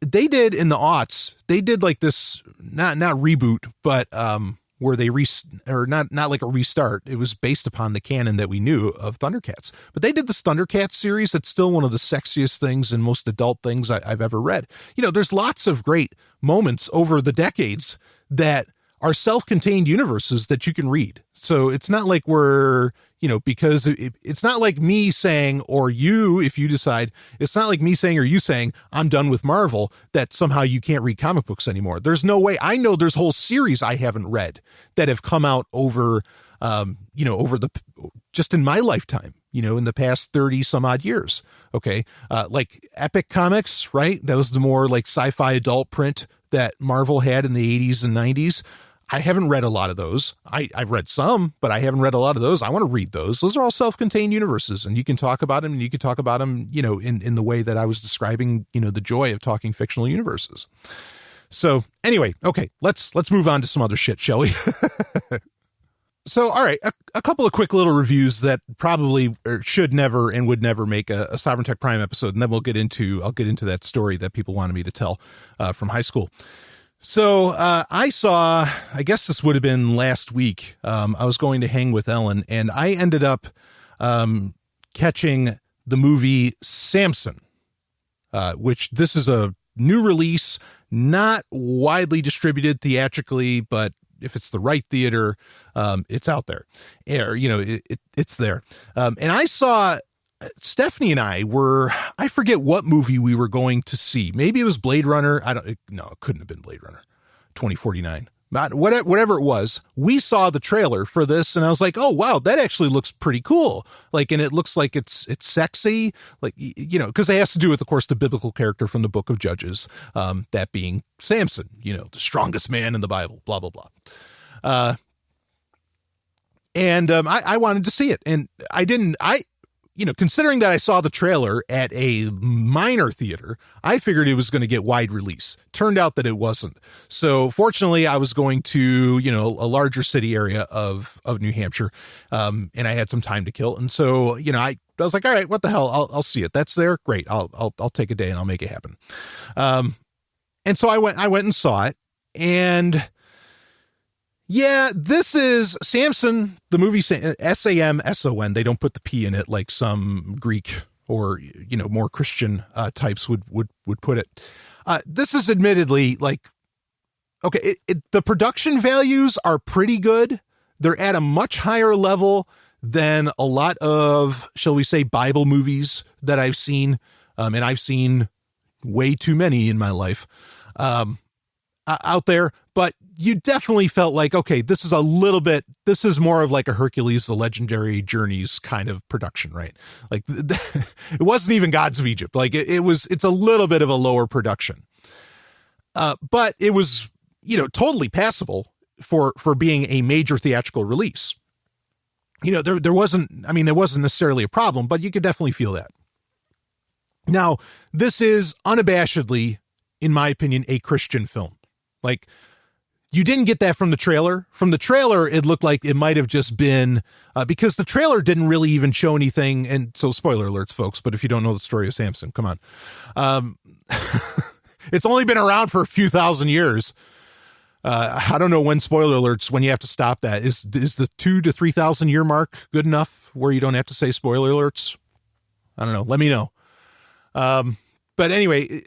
They did in the aughts, they did like this, not reboot, but, where they not like a restart. It was based upon the canon that we knew of Thundercats, but they did this Thundercats series. That's still one of the sexiest things and most adult things I've ever read. There's lots of great moments over the decades that are self-contained universes that you can read. So it's not like we're, because it's not like me saying, or you, if you decide, it's not like me saying, or you saying, I'm done with Marvel, that somehow you can't read comic books anymore. There's no way. I know there's whole series I haven't read that have come out over, just in my lifetime, in the past 30 some odd years. Okay. Like Epic Comics, right? That was the more like sci-fi adult print that Marvel had in the 80s and 90s. I haven't read a lot of those. I've read some, but I haven't read a lot of those. I want to read those. Those are all self-contained universes, and you can talk about them, and you can talk about them, in the way that I was describing, the joy of talking fictional universes. So anyway, okay, let's move on to some other shit, shall we? So, all right, a couple of quick little reviews that probably should never and would never make a Sovereign Tech Prime episode, and then I'll get into that story that people wanted me to tell from high school. So I saw, I guess this would have been last week, I was going to hang with Ellen, and I ended up catching the movie Samson, which this is a new release, not widely distributed theatrically, but if it's the right theater, it's out there. It's there. And I saw... Stephanie and I forget what movie we were going to see. Maybe it was Blade Runner. It couldn't have been Blade Runner 2049. Whatever it was, we saw the trailer for this and I was like, oh, wow, that actually looks pretty cool. Like, and it looks like it's sexy, like, because it has to do with, of course, the biblical character from the book of Judges, that being Samson, the strongest man in the Bible, blah, blah, blah. And I wanted to see it, and considering that I saw the trailer at a minor theater, I figured it was going to get wide release. Turned out that it wasn't. So fortunately, I was going to, a larger city area of New Hampshire, and I had some time to kill. And so, I was like, all right, what the hell? I'll see it. That's there. Great. I'll take a day and I'll make it happen. And so I went and saw it, and yeah, this is Samson, the movie, Samson. They don't put the P in it like some Greek or, more Christian types would put it. This is admittedly like, okay, the production values are pretty good. They're at a much higher level than a lot of, shall we say, Bible movies that I've seen. And I've seen way too many in my life out there. But you definitely felt like, okay, this is more of like a Hercules, the Legendary Journeys kind of production, right? Like it wasn't even Gods of Egypt. Like it's a little bit of a lower production. But it was, totally passable for being a major theatrical release. There wasn't necessarily a problem, but you could definitely feel that. Now, this is unabashedly, in my opinion, a Christian film. Like, you didn't get that from the trailer. From the trailer, it looked like it might have just been, because the trailer didn't really even show anything. And so, spoiler alerts, folks, but if you don't know the story of Samson, come on. It's only been around for a few thousand years. I don't know when spoiler alerts, when you have to stop that. Is the 2,000 to 3,000 year mark good enough where you don't have to say spoiler alerts? I don't know. Let me know. But anyway,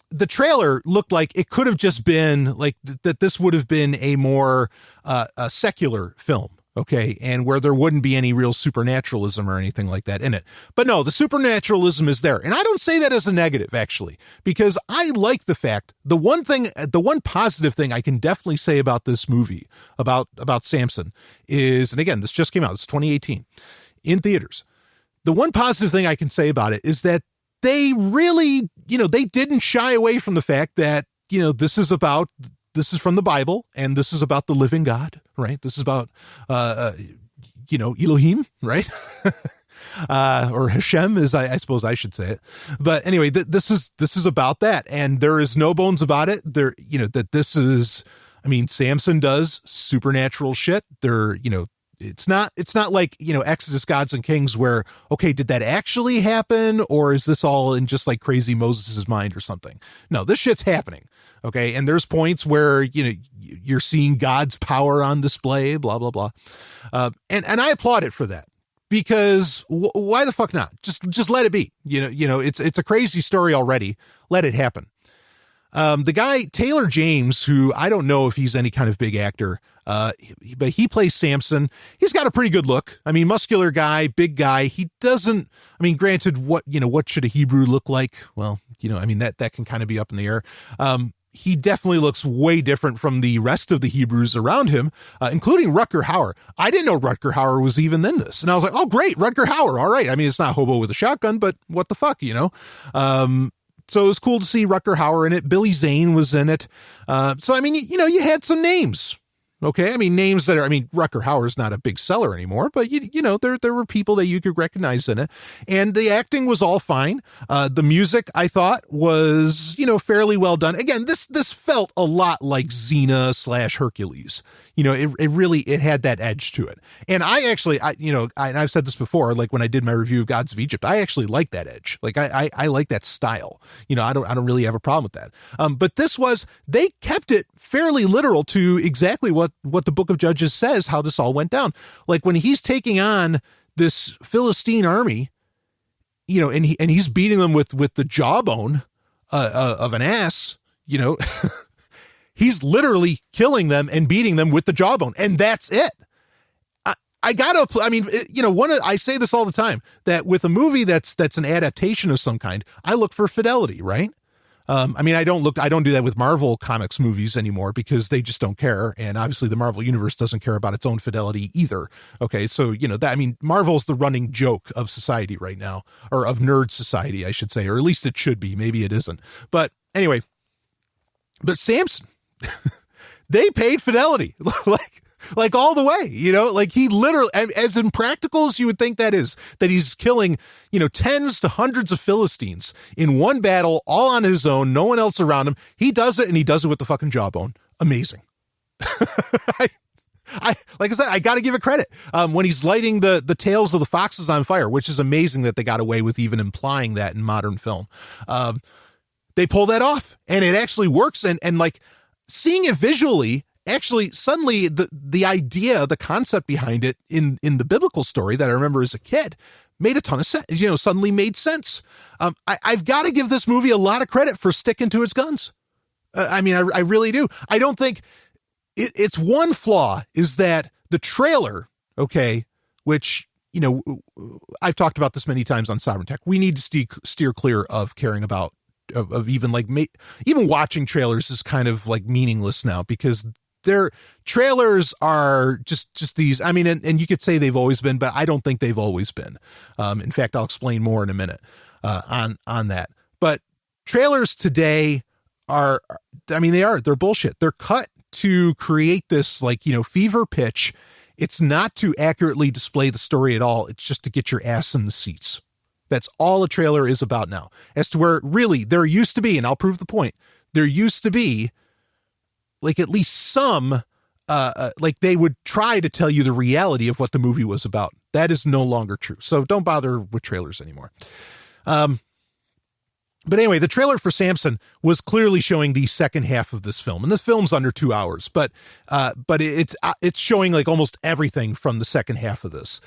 the trailer looked like it could have just been like that. This would have been a more a secular film. Okay. And where there wouldn't be any real supernaturalism or anything like that in it. But no, the supernaturalism is there. And I don't say that as a negative, actually, because I like the fact, the one positive thing I can definitely say about this movie, about Samson is, and again, this just came out, it's 2018 in theaters. the one positive thing I can say about it is that they really, they didn't shy away from the fact that, this is from the Bible, and this is about the living God, right? This is about, Elohim, right? Or Hashem, as I suppose I should say it. But anyway, this is about that, and there is no bones about it. That this is, Samson does supernatural shit. It's not like, Exodus, Gods and Kings, where, okay, did that actually happen? Or is this all in just like crazy Moses' mind or something? No, this shit's happening. Okay. And there's points where, you're seeing God's power on display, blah, blah, blah. And I applaud it for that, because why the fuck not? Just let it be. It's a crazy story already. Let it happen. The guy, Taylor James, who I don't know if he's any kind of big actor, but he plays Samson. He's got a pretty good look. Muscular guy, big guy. He doesn't, granted, what should a Hebrew look like? Well, that can kind of be up in the air. He definitely looks way different from the rest of the Hebrews around him, including Rutger Hauer. I didn't know Rutger Hauer was even in this. And I was like, oh, great, Rutger Hauer. All right. It's not Hobo with a Shotgun, but what the fuck, So it was cool to see Rutger Hauer in it. Billy Zane was in it. You had some names. Okay. Names that are, Rutger Hauer is not a big seller anymore, but there were people that you could recognize in it, and the acting was all fine. The music, I thought, was, fairly well done. Again, this felt a lot like Xena / Hercules. It had that edge to it. And I actually, and I've said this before, like when I did my review of Gods of Egypt, I actually like that edge. Like I like that style. I don't really have a problem with that. But they kept it fairly literal to exactly what the Book of Judges says, how this all went down. Like when he's taking on this Philistine army, and he's beating them with the jawbone of an ass, he's literally killing them and beating them with the jawbone, and that's it. I say this all the time, that with a movie that's an adaptation of some kind, I look for fidelity, right? I don't do that with Marvel Comics movies anymore, because they just don't care. And obviously the Marvel universe doesn't care about its own fidelity either. Okay. So, Marvel's the running joke of society right now, or of nerd society, I should say, or at least it should be. Maybe it isn't. But anyway, Samson, they paid fidelity, like all the way, like he literally, as impractical as you would think that he's killing, tens to hundreds of Philistines in one battle, all on his own, no one else around him. He does it, and he does it with the fucking jawbone. Amazing. Like I said, I got to give it credit. When he's lighting the tails of the foxes on fire, which is amazing that they got away with even implying that in modern film. They pull that off, and it actually works. And like seeing it visually, actually, suddenly the idea, the concept behind it in the biblical story that I remember as a kid made a ton of sense, suddenly made sense. I've got to give this movie a lot of credit for sticking to its guns. I really do. I don't think its one flaw is that the trailer, okay, which, I've talked about this many times on Sovereign Tech. We need to steer clear of caring about, of even like, even watching trailers is kind of like meaningless now, because their trailers are just these, and you could say they've always been, but I don't think they've always been. In fact, I'll explain more in a minute, on that. But trailers today they're bullshit. They're cut to create this, like, fever pitch. It's not to accurately display the story at all. It's just to get your ass in the seats. That's all a trailer is about now. As to where really there used to be, and I'll prove the point, there used to be like at least some, like they would try to tell you the reality of what the movie was about. That is no longer true. So don't bother with trailers anymore. But anyway, the trailer for Samson was clearly showing the second half of this film, and the film's under 2 hours, but it's showing like almost everything from the second half of this,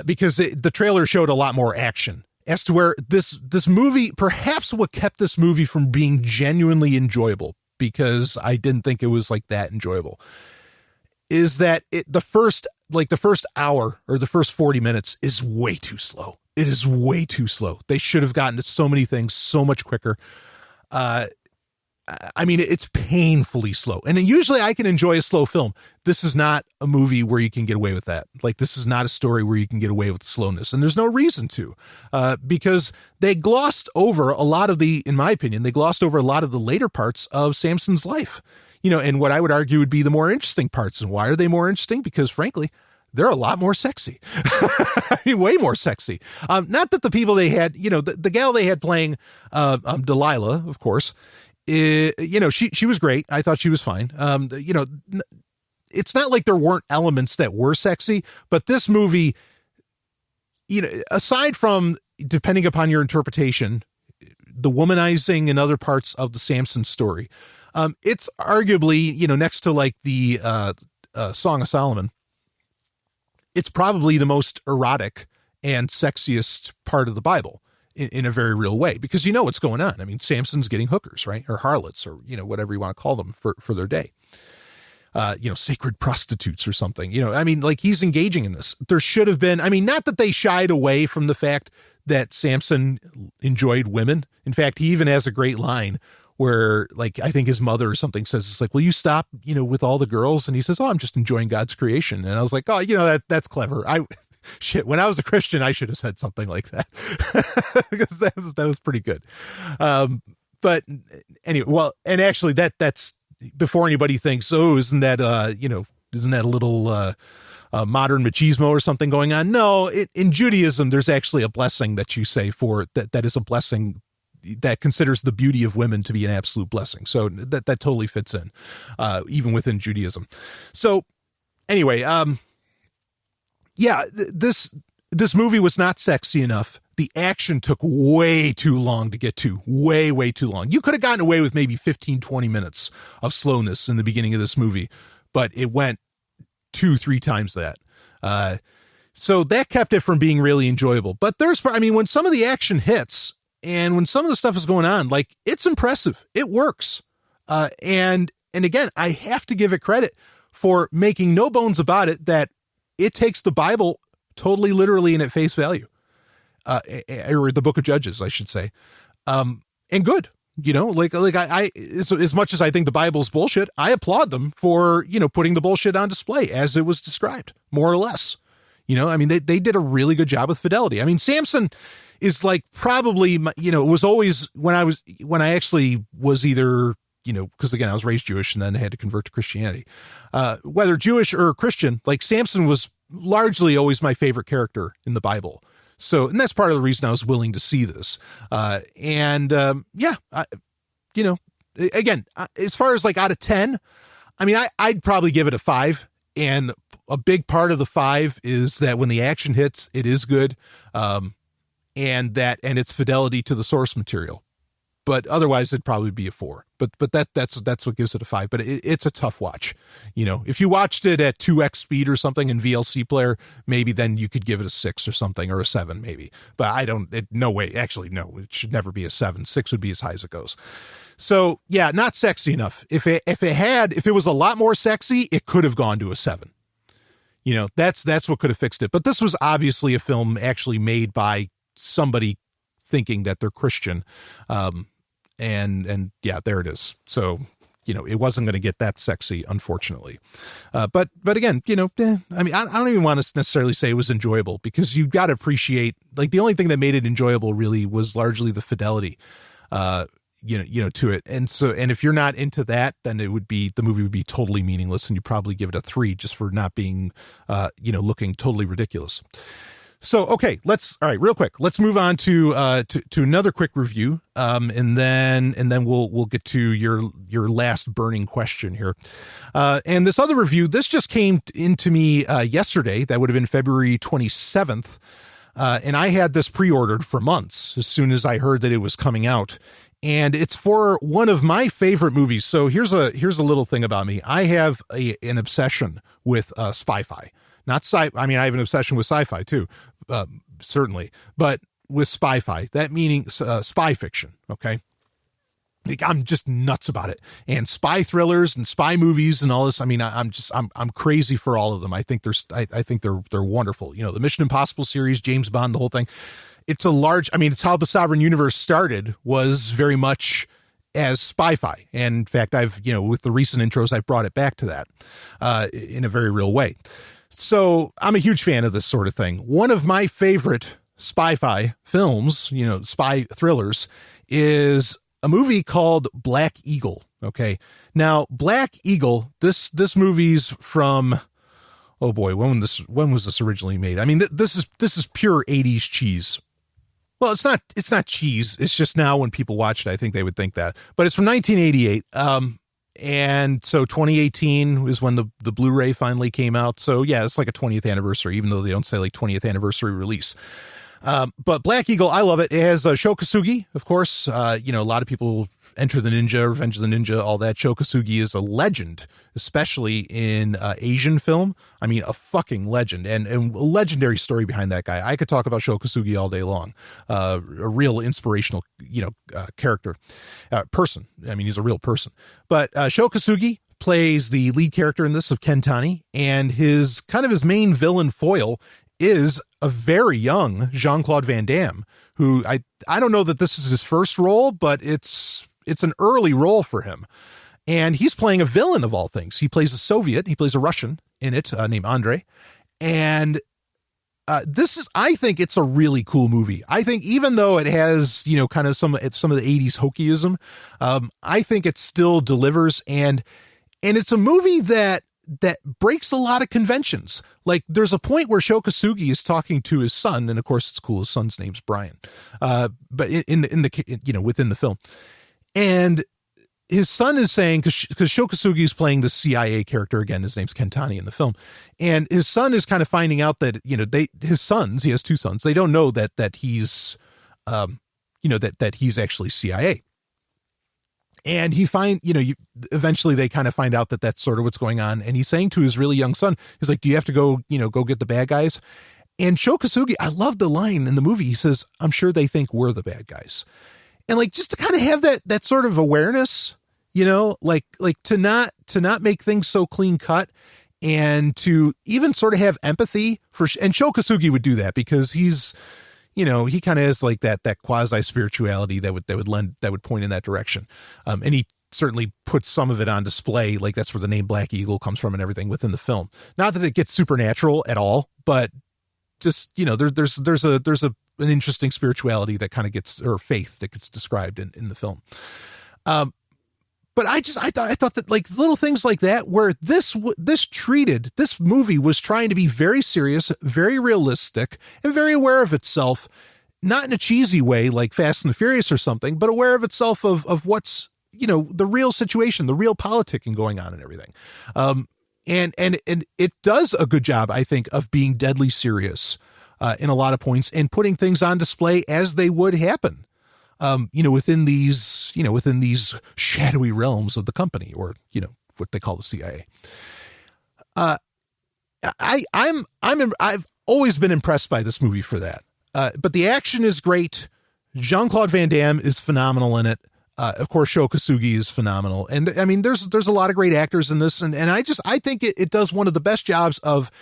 because the trailer showed a lot more action. As to where this movie, perhaps what kept this movie from being genuinely enjoyable, because I didn't think it was like that enjoyable, is that the first hour or the first 40 minutes is way too slow. It is way too slow. They should have gotten to so many things so much quicker. I I mean, it's painfully slow. And usually I can enjoy a slow film. This is not a movie where you can get away with that. Like, this is not a story where you can get away with slowness. And there's no reason to, because they glossed over a lot of in my opinion, they glossed over a lot of the later parts of Samson's life, and what I would argue would be the more interesting parts. And why are they more interesting? Because frankly, they're a lot more sexy. I mean, way more sexy. Not that the people they had, the gal they had playing Delilah, of course, she was great. I thought she was fine. It's not like there weren't elements that were sexy, but this movie, aside from, depending upon your interpretation, the womanizing and other parts of the Samson story, it's arguably, next to like the Song of Solomon, it's probably the most erotic and sexiest part of the Bible. In a very real way, because what's going on. I mean, Samson's getting hookers, right? Or harlots, or, whatever you want to call them for their day. Sacred prostitutes or something, I mean, like, he's engaging in this. There should have been, I mean, not that they shied away from the fact that Samson enjoyed women. In fact, he even has a great line where, like, I think his mother or something says, it's like, will you stop, with all the girls? And he says, oh, I'm just enjoying God's creation. And I was like, oh, that's clever. Shit, when I was a Christian, I should have said something like that, because that was pretty good. But anyway, well, and actually that's before anybody thinks, oh, isn't that a little modern machismo or something going on? No, in Judaism, there's actually a blessing that you say for that is a blessing that considers the beauty of women to be an absolute blessing. So that totally fits in, even within Judaism. So anyway, yeah, this movie was not sexy enough. The action took way too long to get to. Way too long. You could have gotten away with maybe 15, 20 minutes of slowness in the beginning of this movie, but it went 2-3 times that. So that kept it from being really enjoyable. But when some of the action hits and when some of the stuff is going on, like, it's impressive. It works. And again, I have to give it credit for making no bones about it that it takes the Bible totally literally and at face value, or the book of Judges, I should say. And good, I as much as I think the Bible's bullshit, I applaud them for, putting the bullshit on display as it was described, more or less. I mean, they did a really good job with fidelity. I mean, Samson is like probably, it was always when I actually was either, because again, I was raised Jewish and then I had to convert to Christianity. Whether Jewish or Christian, like, Samson was largely always my favorite character in the Bible. So, and that's part of the reason I was willing to see this. Again, as far as like out of 10, I mean, I'd probably give it a 5. And a big part of the 5 is that when the action hits, it is good. And its fidelity to the source material. But otherwise it'd probably be a 4. But that's what gives it a 5. But it's a tough watch. If you watched it at 2x speed or something in VLC player, maybe then you could give it a 6 or something, or a 7 maybe. But no way. Actually, no, it should never be a 7. 6 would be as high as it goes. So yeah, not sexy enough. If it was a lot more sexy, it could have gone to a 7. That's what could have fixed it. But this was obviously a film actually made by somebody thinking that they're Christian. And yeah, there it is. So, it wasn't going to get that sexy, unfortunately. But again, I mean, I don't even want to necessarily say it was enjoyable, because you've got to appreciate, like, the only thing that made it enjoyable really was largely the fidelity, to it. And if you're not into that, then the movie would be totally meaningless, and you probably give it a 3 just for not being, looking totally ridiculous. So, okay, all right, real quick, let's move on to another quick review. And then we'll get to your last burning question here. And this other review, this just came into me, yesterday. That would have been February 27th. And I had this pre-ordered for months as soon as I heard that it was coming out. And it's for one of my favorite movies. So here's a little thing about me. I have an obsession with spy-fi. Not I mean, I have an obsession with sci-fi too, certainly, but with spy-fi, that meaning spy fiction. Okay. Like, I'm just nuts about it, and spy thrillers and spy movies and all this. I mean, I'm crazy for all of them. I think they're wonderful. The Mission Impossible series, James Bond, the whole thing. It's how the Sovereign Universe started, was very much as spy-fi. And in fact, I've, with the recent intros, I've brought it back to that in a very real way. So I'm a huge fan of this sort of thing. One of my favorite spy-fi films, spy thrillers, is a movie called Black Eagle. Okay. Now, Black Eagle, this movie's from, oh boy, when was this originally made? I mean, this is pure 80s cheese. Well, it's not cheese. It's just now when people watch it, I think they would think that. But it's from 1988. And so 2018 is when the Blu-ray finally came out. So yeah, it's like a 20th anniversary, even though they don't say like 20th anniversary release. But Black Eagle, I love it. It has Sho Kosugi, of course. A lot of people Enter the Ninja, Revenge of the Ninja, all that. Sho Kosugi is a legend, especially in Asian film. I mean, a fucking legend, and a legendary story behind that guy. I could talk about Sho Kosugi all day long. A real inspirational, character, person. I mean, he's a real person. But Sho Kosugi plays the lead character in this of Kentani, and his main villain foil is a very young Jean-Claude Van Damme, who I don't know that this is his first role, but it's an early role for him. And he's playing a villain of all things. He plays a Soviet. He plays a Russian in it, named Andre. And I think it's a really cool movie. I think even though it has, kind of some of the 80s hockeyism, I think it still delivers. And it's a movie that breaks a lot of conventions. Like, there's a point where Sho Kosugi is talking to his son, and of course it's cool. His son's name's Brian. But in the within the film. And his son is saying, because Sho Kosugi is playing the CIA character again, his name's Kentani in the film, and his son is kind of finding out that he has two sons, they don't know that he's that he's actually CIA. And eventually they kind of find out that that's sort of what's going on. And he's saying to his really young son, he's like, do you have to go get the bad guys? And Sho Kosugi, I love the line in the movie. He says, I'm sure they think we're the bad guys. And like, just to kind of have that sort of awareness, like to not make things so clean cut, and to even sort of have empathy and Sho Kosugi would do that because he's, he kind of has like that quasi spirituality that would point in that direction. And he certainly puts some of it on display. Like, that's where the name Black Eagle comes from and everything within the film. Not that it gets supernatural at all, but just, there's an interesting spirituality that kind of gets, or faith that gets described in the film. But I thought that like little things like that, where this movie was trying to be very serious, very realistic, and very aware of itself, not in a cheesy way like Fast and the Furious or something, but aware of itself of what's, the real situation, the real politicking going on and everything. And it does a good job, I think, of being deadly serious in a lot of points, and putting things on display as they would happen, within these shadowy realms of the company, or, what they call the CIA. I've always been impressed by this movie for that. But the action is great. Jean-Claude Van Damme is phenomenal in it. Of course, Sho Kosugi is phenomenal. And I mean, there's a lot of great actors in this. And I think it does one of the best jobs of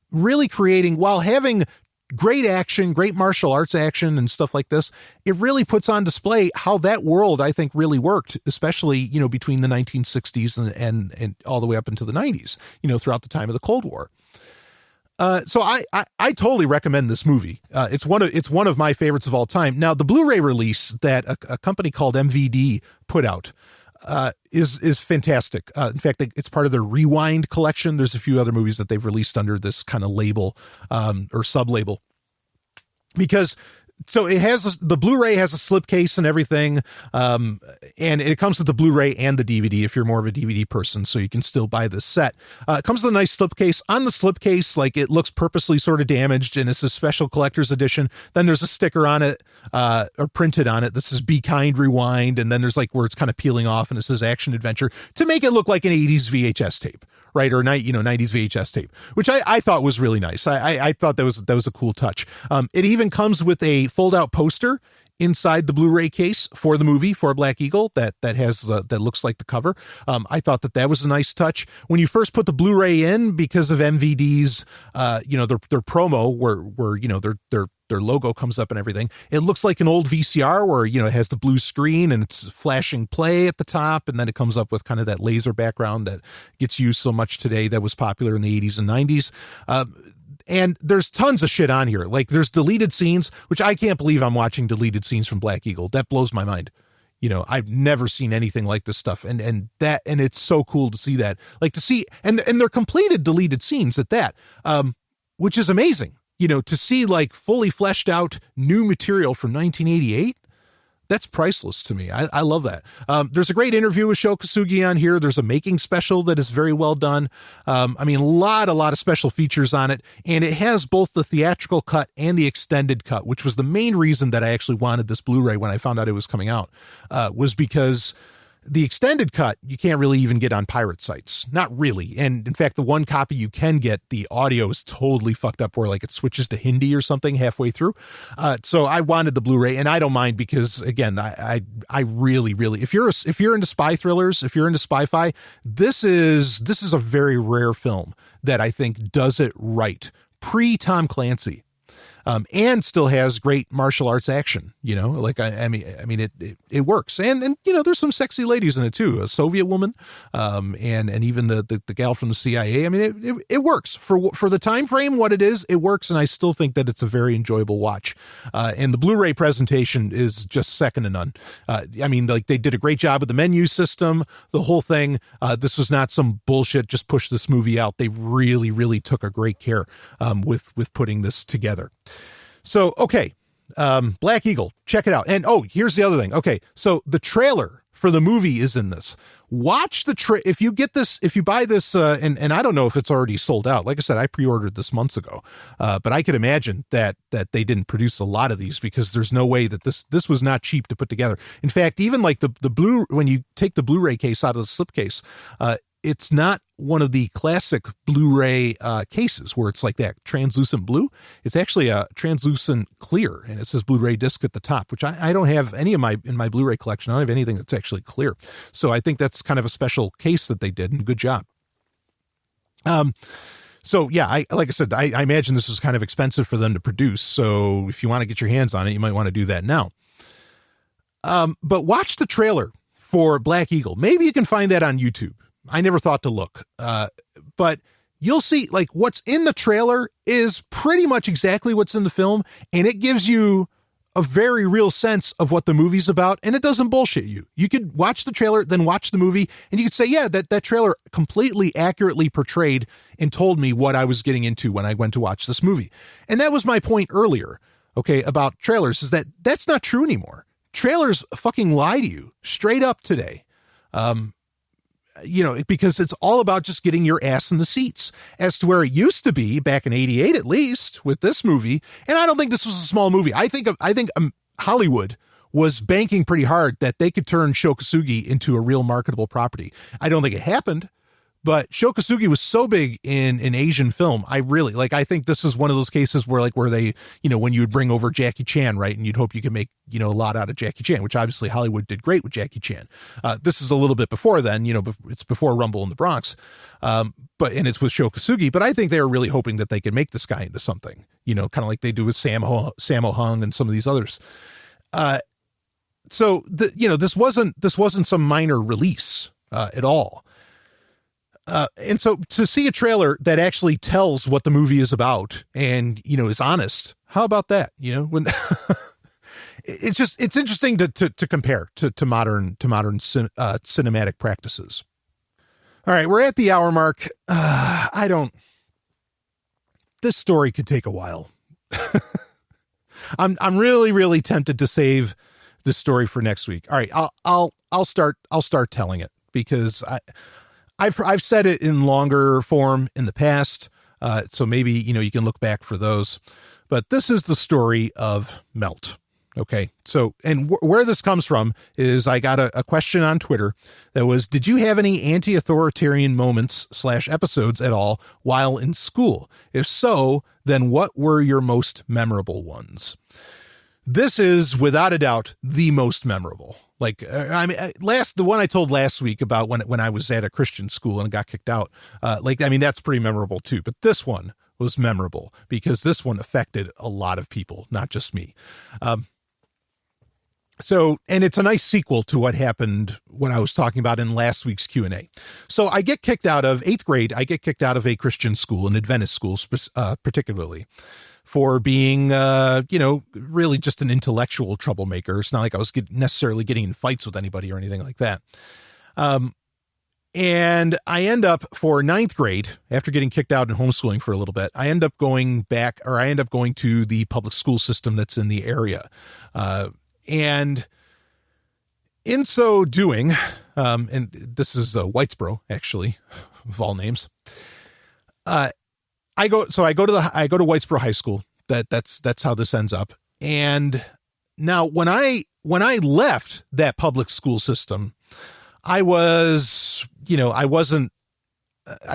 really creating, while having great action, great martial arts action and stuff like this, it really puts on display how that world, I think, really worked, especially, between the 1960s and all the way up into the 90s, throughout the time of the Cold War. So I totally recommend this movie. It's one of my favorites of all time. Now, the Blu-ray release that a company called MVD put out is fantastic. In fact, it's part of their Rewind collection. There's a few other movies that they've released under this kind of label, or sub-label, because so it has the Blu-ray has a slipcase and everything. And it comes with the Blu-ray and the DVD if you're more of a DVD person, so you can still buy this set. It comes with a nice slipcase. On the slipcase, like, it looks purposely sort of damaged, and it's a special collector's edition. Then there's a sticker on it, or printed on it, that says "Be Kind, Rewind," and then there's like where it's kind of peeling off and it says "Action Adventure" to make it look like an 80s VHS tape. Right, or 90s VHS tape, which I thought was really nice. I thought that was a cool touch. It even comes with a fold-out poster inside the Blu-ray case for the movie, for Black Eagle, that has that looks like the cover. I thought that was a nice touch. When you first put the Blu-ray in, because of MVD's their promo where their logo comes up and everything, it looks like an old VCR where it has the blue screen and it's flashing play at the top, and then it comes up with kind of that laser background that gets used so much today, that was popular in the 80s and 90s. And there's tons of shit on here. Like, there's deleted scenes, which I can't believe I'm watching deleted scenes from Black Eagle. That blows my mind. I've never seen anything like this stuff. And it's so cool to see that. Like, to see, and they're completed deleted scenes at that, which is amazing. To see like fully fleshed out new material from 1988. That's priceless to me. I love that. There's a great interview with Sho Kosugi on here. There's a making special that is very well done. A lot of special features on it. And it has both the theatrical cut and the extended cut, which was the main reason that I actually wanted this Blu-ray when I found out it was coming out, was because the extended cut, you can't really even get on pirate sites. Not really. And in fact, the one copy you can get, the audio is totally fucked up where like it switches to Hindi or something halfway through. So I wanted the Blu-ray, and I don't mind because, again, I really, if you're into spy thrillers, if you're into spy-fi, this is a very rare film that I think does it right. Pre-Tom Clancy. And still has great martial arts action, like, it works. And there's some sexy ladies in it too, a Soviet woman, and even the gal from the CIA. It works for the time frame, what it is, it works. And I still think that it's a very enjoyable watch. And the Blu-ray presentation is just second to none. Like, they did a great job with the menu system, the whole thing. This was not some bullshit, just push this movie out. They really, really took a great care, with putting this together. So, okay, Black Eagle, check it out. And, here's the other thing. Okay, so the trailer for the movie is in this. Watch the if you get this, if you buy this, and I don't know if it's already sold out. Like I said, I pre-ordered this months ago, but I could imagine that they didn't produce a lot of these, because there's no way that this was not cheap to put together. In fact, even like when you take the Blu-ray case out of the slipcase, it's not one of the classic Blu-ray cases where it's like that translucent blue. It's actually a translucent clear, and it says Blu-ray disc at the top, which I don't have any in my Blu-ray collection. I don't have anything that's actually clear. So I think that's kind of a special case that they did, and good job. So yeah, like I said, I imagine this was kind of expensive for them to produce. So if you want to get your hands on it, you might want to do that now. But watch the trailer for Black Eagle. Maybe you can find that on YouTube. I never thought to look, but you'll see, like, what's in the trailer is pretty much exactly what's in the film, and it gives you a very real sense of what the movie's about, and it doesn't bullshit you. You could watch the trailer, then watch the movie, and you could say, yeah, that trailer completely accurately portrayed and told me what I was getting into when I went to watch this movie. And that was my point earlier, okay, about trailers, is that that's not true anymore. Trailers fucking lie to you straight up today. Because it's all about just getting your ass in the seats, as to where it used to be back in 88, at least, with this movie. And I don't think this was a small movie. I think Hollywood was banking pretty hard that they could turn Sho Kosugi into a real marketable property. I don't think it happened, but Sho Kosugi was so big in Asian film. I think this is one of those cases where they, when you would bring over Jackie Chan, right, and you'd hope you could make, a lot out of Jackie Chan, which obviously Hollywood did great with Jackie Chan. This is a little bit before then, it's before Rumble in the Bronx, and it's with Sho Kosugi, but I think they were really hoping that they could make this guy into something, kind of like they do with Sammo Hung and some of these others. So this wasn't some minor release at all. And so to see a trailer that actually tells what the movie is about and, is honest, how about that? When it's interesting to compare to modern cinematic practices. All right, we're at the hour mark. This story could take a while. I'm really, really tempted to save this story for next week. All right, I'll start telling it, because I've said it in longer form in the past, so maybe, you can look back for those. But this is the story of Melt. Okay, so, and where this comes from is I got a question on Twitter that was, did you have any anti-authoritarian moments / episodes at all while in school? If so, then what were your most memorable ones? This is without a doubt the most memorable. Like, I mean, the one I told last week about when I was at a Christian school and got kicked out, that's pretty memorable too. But this one was memorable because this one affected a lot of people, not just me. And it's a nice sequel to what happened, what I was talking about in last week's Q&A. So I get kicked out of 8th grade. I get kicked out of a Christian school, an Adventist school, particularly, for being, really just an intellectual troublemaker. It's not like I was necessarily getting in fights with anybody or anything like that. And I end up for 9th grade, after getting kicked out and homeschooling for a little bit, I end up going to the public school system that's in the area. And in so doing, and this is Whitesboro, actually, of all names, I go to Whitesboro High School. That's how this ends up. And now when I left that public school system, I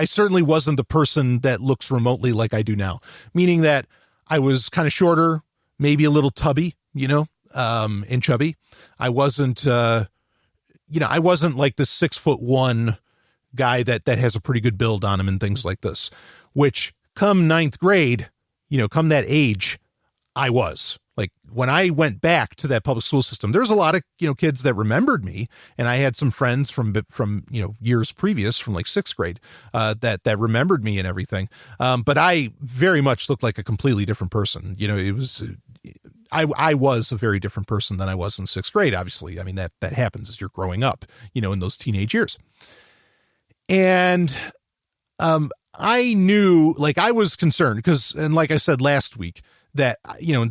certainly wasn't the person that looks remotely like I do now, meaning that I was kind of shorter, maybe a little tubby, and chubby. I wasn't like the 6'1" guy that has a pretty good build on him and things like this, which come 9th grade, come that age, I was. Like when I went back to that public school system, there was a lot of, kids that remembered me. And I had some friends from years previous, from like 6th grade, that remembered me and everything. But I very much looked like a completely different person. I was a very different person than I was in 6th grade. Obviously. I mean, that happens as you're growing up, in those teenage years. And, I knew, like, I was concerned because, and like I said last week, that,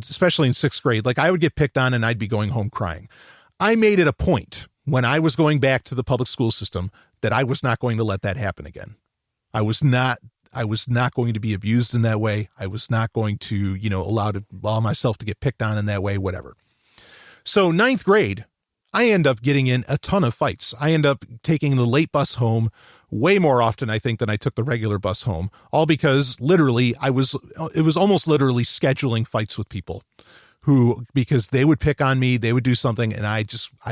especially in 6th grade, like I would get picked on and I'd be going home crying. I made it a point when I was going back to the public school system that I was not going to let that happen again. I was not going to be abused in that way. I was not going to, allow myself to get picked on in that way, whatever. So 9th grade, I end up getting in a ton of fights. I end up taking the late bus home way more often, I think, than I took the regular bus home, all because literally it was almost literally scheduling fights with people because they would pick on me, they would do something, and I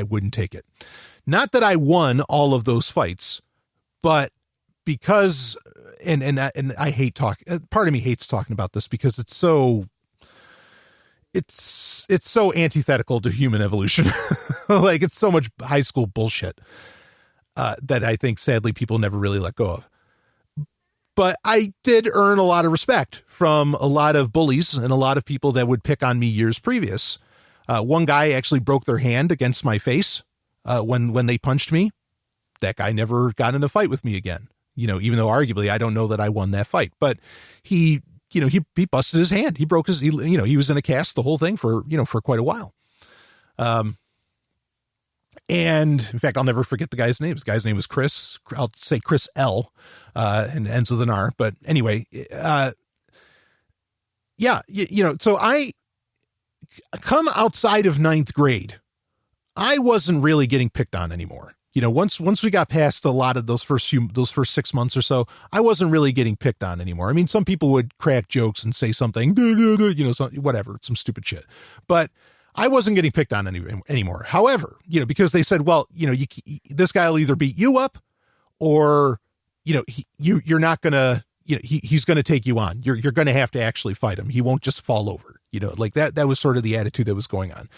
wouldn't take it. Not that I won all of those fights, but because, and I hate part of me hates talking about this because it's so antithetical to human evolution. Like it's so much high school bullshit. That I think sadly people never really let go of. But I did earn a lot of respect from a lot of bullies and a lot of people that would pick on me years previous. One guy actually broke their hand against my face when they punched me. That guy never got in a fight with me again. Even though arguably I don't know that I won that fight, but he busted his hand. He broke he was in a cast, the whole thing for quite a while. And in fact, I'll never forget the guy's name. His guy's name was Chris. I'll say Chris L. And ends with an R. But anyway, so I come outside of 9th grade. I wasn't really getting picked on anymore. Once we got past a lot of those first 6 months or so, I wasn't really getting picked on anymore. I mean, some people would crack jokes and say something, whatever, some stupid shit. But I wasn't getting picked on anymore. However, because they said, well, this guy will either beat you up or, you're not going to, he's going to take you on. You're going to have to actually fight him. He won't just fall over, like that was sort of the attitude that was going on.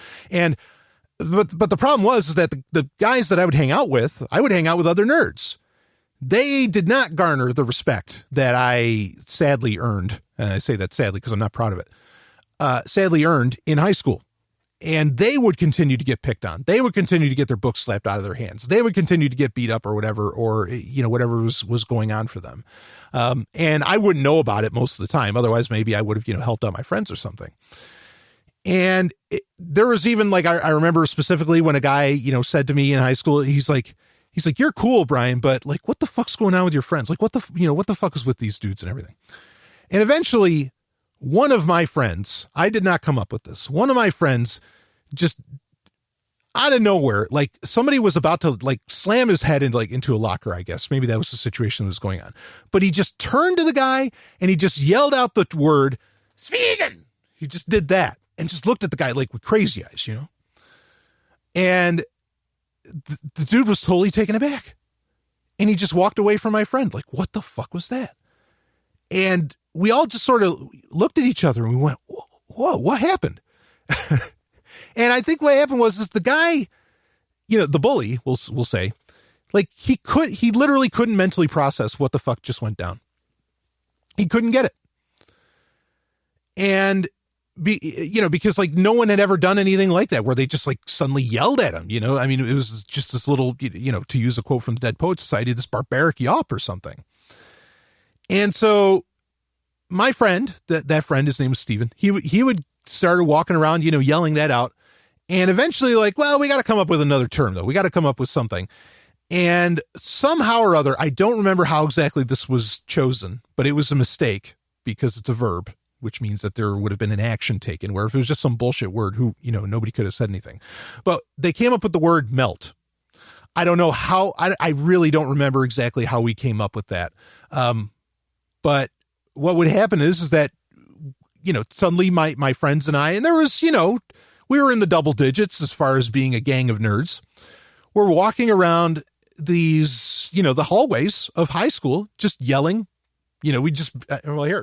But the problem was that the guys that I would hang out with other nerds. They did not garner the respect that I sadly earned. And I say that sadly because I'm not proud of it. Sadly earned in high school. And they would continue to get picked on. They would continue to get their books slapped out of their hands. They would continue to get beat up or whatever, or, whatever was going on for them. And I wouldn't know about it most of the time. Otherwise, maybe I would have, helped out my friends or something. And there was even like, I remember specifically when a guy, said to me in high school, he's like, you're cool, Brian, but like, what the fuck's going on with your friends? Like, what the fuck is with these dudes and everything? And eventually, one of my friends, I did not come up with this. One of my friends just out of nowhere, like somebody was about to like slam his head into a locker, I guess. Maybe that was the situation that was going on. But he just turned to the guy and he just yelled out the word, Svegen. He just did that. and just looked at the guy like with crazy eyes, and the dude was totally taken aback, and he just walked away from my friend. Like, what the fuck was that? And we all just sort of looked at each other and we went, whoa, what happened? And I think what happened was the guy, the bully, we'll say, like he literally couldn't mentally process what the fuck just went down. He couldn't get it. And because like no one had ever done anything like that where they just like suddenly yelled at him, I mean, it was just this little, to use a quote from the Dead Poets Society, this barbaric yawp or something. And so my friend, that friend, his name was Steven, he would start walking around, yelling that out. And eventually like, well, we got to come up with another term though. We got to come up with something. And somehow or other, I don't remember how exactly this was chosen, but it was a mistake because it's a verb, which means that there would have been an action taken, where if it was just some bullshit word, nobody could have said anything. But they came up with the word melt. I don't know how, I really don't remember exactly how we came up with that. But what would happen is that, suddenly my friends and I, and there was, we were in the double digits as far as being a gang of nerds. We're walking around these, the hallways of high school, just yelling, we just,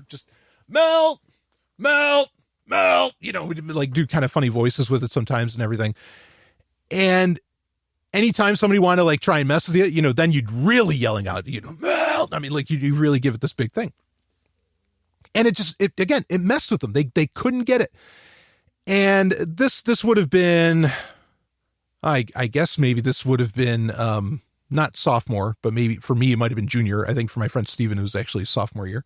just melt, melt, melt, we'd like do kind of funny voices with it sometimes and everything. And anytime somebody wanted to like try and mess with you, then you'd really yelling out, melt. I mean, like you really give it this big thing. And it messed with them. They couldn't get it. And this would have been, I guess maybe this would have been, not sophomore, but maybe for me, it might've been junior. I think for my friend Steven, it was actually sophomore year.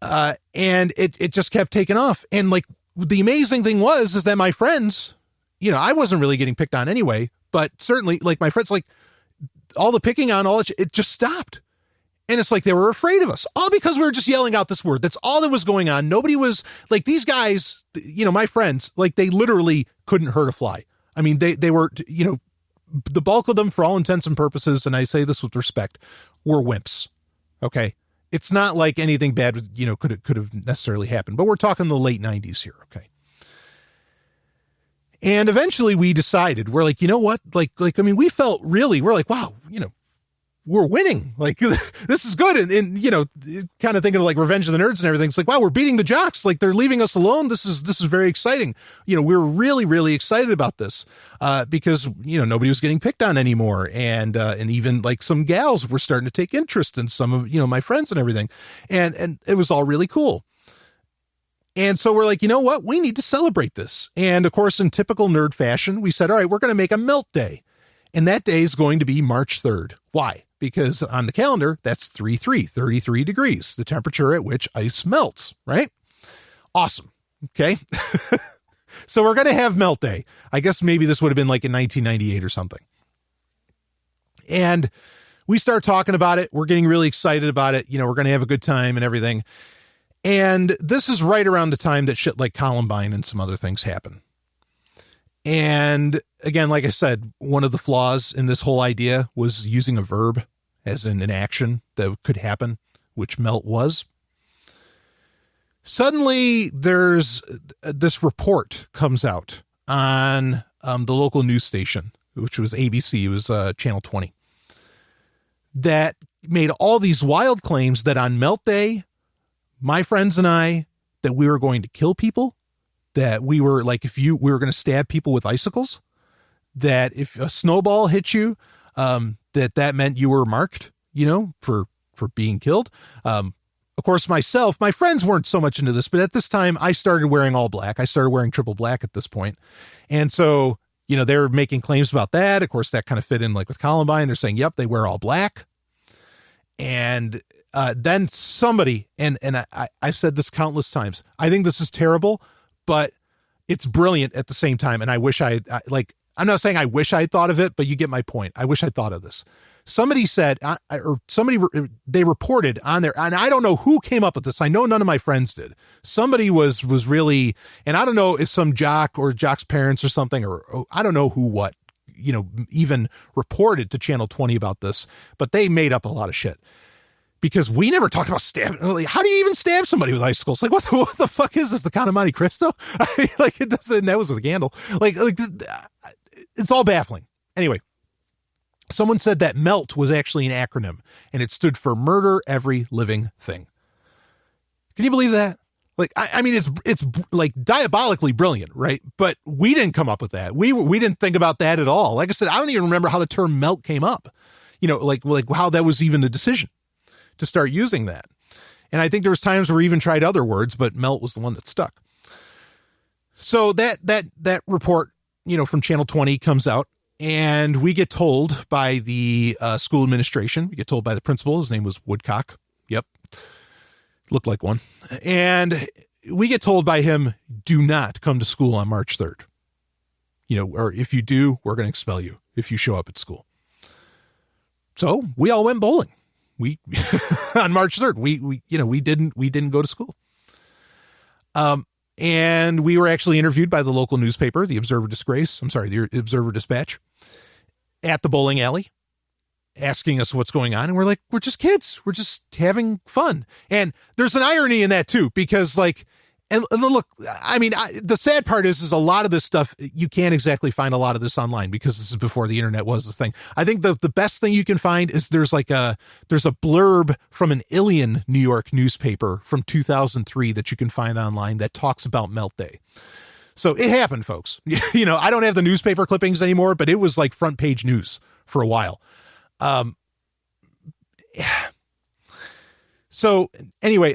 And it just kept taking off. And like, the amazing thing is that my friends, I wasn't really getting picked on anyway, but certainly like my friends, like all the picking on, it just stopped. And it's like, they were afraid of us all because we were just yelling out this word. That's all that was going on. Nobody was like, these guys, my friends, like they literally couldn't hurt a fly. I mean, they were, the bulk of them for all intents and purposes, and I say this with respect, were wimps. Okay. It's not like anything bad, could have necessarily happened, but we're talking the late 90s here. Okay. And eventually we decided, we're like, you know what? Like, I mean, we're like, wow, we're winning. Like, this is good. And kind of thinking of like Revenge of the Nerds and everything. It's like, wow, we're beating the jocks. Like they're leaving us alone. This is very exciting. We're really, really excited about this, because, nobody was getting picked on anymore. And even like some gals were starting to take interest in some of, my friends and everything. And it was all really cool. And so we're like, you know what? We need to celebrate this. And of course, in typical nerd fashion, we said, all right, we're going to make a melt day. And that day is going to be March 3rd. Why? Because on the calendar, that's 33 degrees, the temperature at which ice melts, right? Awesome. Okay. So we're going to have melt day. I guess maybe this would have been like in 1998 or something. And we start talking about it. We're getting really excited about it. We're going to have a good time and everything. And this is right around the time that shit like Columbine and some other things happen. And again, like I said, one of the flaws in this whole idea was using a verb as in an action that could happen, which melt was. Suddenly there's this report comes out on the local news station, which was ABC. It was Channel 20, that made all these wild claims that on Melt Day, my friends and I, that we were going to kill people, that we were like, we were going to stab people with icicles, that if a snowball hit you, that meant you were marked, for being killed. Of course, my friends weren't so much into this, but at this time I started wearing all black. I started wearing triple black at this point. And so, they were making claims about that. Of course, that kind of fit in like with Columbine. They're saying, yep, they wear all black. And then somebody, and I've said this countless times, I think this is terrible, but it's brilliant at the same time. And I wish I'm not saying I wish I had thought of it, but you get my point. I wish I thought of this. Somebody said, they reported on there, and I don't know who came up with this. I know none of my friends did. Somebody was really, and I don't know if some jock or jock's parents or something, or I don't know what, even reported to Channel 20 about this, but they made up a lot of shit. because we never talked about stabbing. Like, how do you even stab somebody with icicles? Like, what the fuck is this? The Count of Monte Cristo? I mean, like, it doesn't, that was with a candle. Like, it's all baffling. Anyway, someone said that MELT was actually an acronym, and it stood for Murder Every Living Thing. Can you believe that? Like, I mean, it's like diabolically brilliant, right? But we didn't come up with that. We didn't think about that at all. Like I said, I don't even remember how the term MELT came up. You know, like how that was even a decision to start using that. And I think there was times where we even tried other words, but MELT was the one that stuck. So that report, you know, from Channel 20 comes out, and we get told by the school administration, we get told by the principal, his name was Woodcock. Yep. Looked like one. And we get told by him, do not come to school on March 3rd. You know, or if you do, we're going to expel you if you show up at school. So we all went bowling. We on March 3rd, we didn't go to school. And we were actually interviewed by the local newspaper, the Observer Dispatch, at the bowling alley, asking us what's going on. And we're like, we're just kids. We're just having fun. And there's an irony in that too, because like, and look, I mean, the sad part is a lot of this stuff, you can't exactly find a lot of this online because this is before the internet was the thing. I think the best thing you can find is there's a blurb from an Ilion, New York newspaper from 2003 that you can find online that talks about Melt Day. So it happened, folks. You know, I don't have the newspaper clippings anymore, but it was like front page news for a while. So anyway,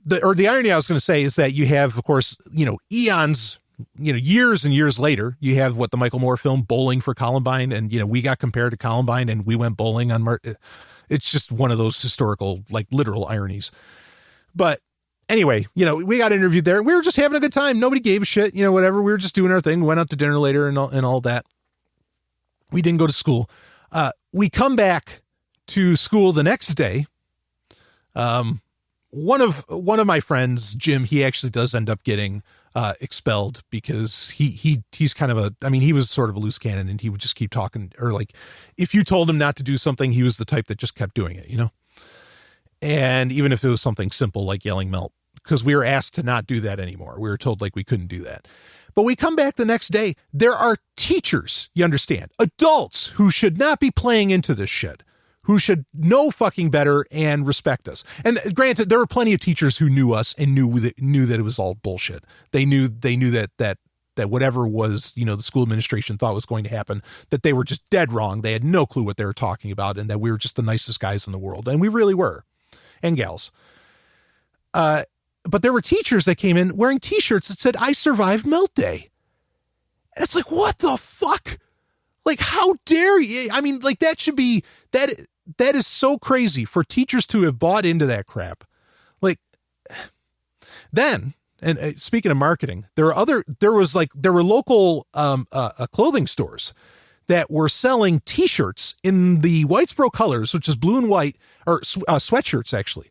the irony I was going to say is that you have, of course, you know, eons, you know, years and years later, you have what the Michael Moore film Bowling for Columbine. And, you know, we got compared to Columbine and we went bowling on it's just one of those historical, like literal ironies. But anyway, you know, we got interviewed there. We were just having a good time. Nobody gave a shit, you know, whatever. We were just doing our thing. Went out to dinner later and all that. We didn't go to school. We come back to school the next day. One of my friends, Jim, he actually does end up getting expelled because he's kind of he was sort of a loose cannon, and he would just keep talking, or like if you told him not to do something, he was the type that just kept doing it, you know? And even if it was something simple like yelling MELT, because we were asked to not do that anymore. We were told like we couldn't do that. But we come back the next day. There are teachers, you understand, adults who should not be playing into this shit, who should know fucking better and respect us. And granted, there were plenty of teachers who knew us and knew that it was all bullshit. They knew that whatever was, you know, the school administration thought was going to happen, that they were just dead wrong. They had no clue what they were talking about, and that we were just the nicest guys in the world. And we really were, and gals. But there were teachers that came in wearing t-shirts that said, "I survived Melt Day." And it's like, what the fuck? Like, how dare you? I mean, like, that should be, that is so crazy for teachers to have bought into that crap. Like, then, and speaking of marketing, there were local clothing stores that were selling t-shirts in the Whitesboro colors, which is blue and white, or sweatshirts actually,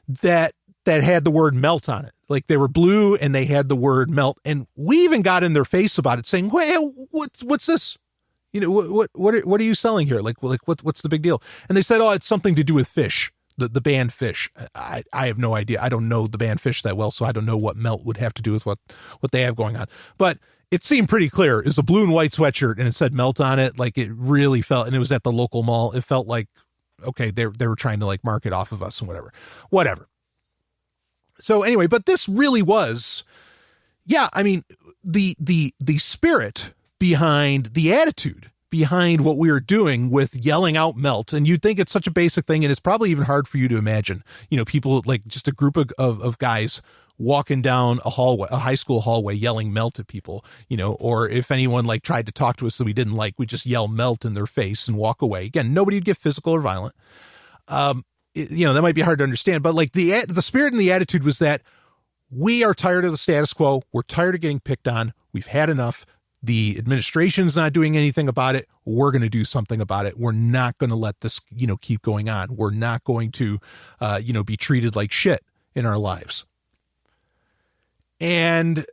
that had the word MELT on it. Like, they were blue and they had the word MELT. And we even got in their face about it, saying, "Hey, what's this? You know, what are you selling here? Like what's the big deal?" And they said, "Oh, it's something to do with Fish, the band Fish." I have no idea. I don't know the band Fish that well, so I don't know what MELT would have to do with what they have going on. But it seemed pretty clear. It was a blue and white sweatshirt and it said MELT on it. Like, it really felt, and it was at the local mall. It felt like, okay, they were trying to like market off of us and whatever. So anyway, but this really was, yeah, I mean, the spirit behind the attitude behind what we were doing with yelling out MELT. And you'd think it's such a basic thing, and it's probably even hard for you to imagine, you know, people like just a group of guys walking down a high school hallway, yelling MELT at people, you know, or if anyone like tried to talk to us that we didn't like, we just yell MELT in their face and walk away. Again, nobody would get physical or violent. You know, that might be hard to understand, but like the spirit and the attitude was that we are tired of the status quo. We're tired of getting picked on. We've had enough. The administration's not doing anything about it. We're going to do something about it. We're not going to let this, you know, keep going on. We're not going to, be treated like shit in our lives. And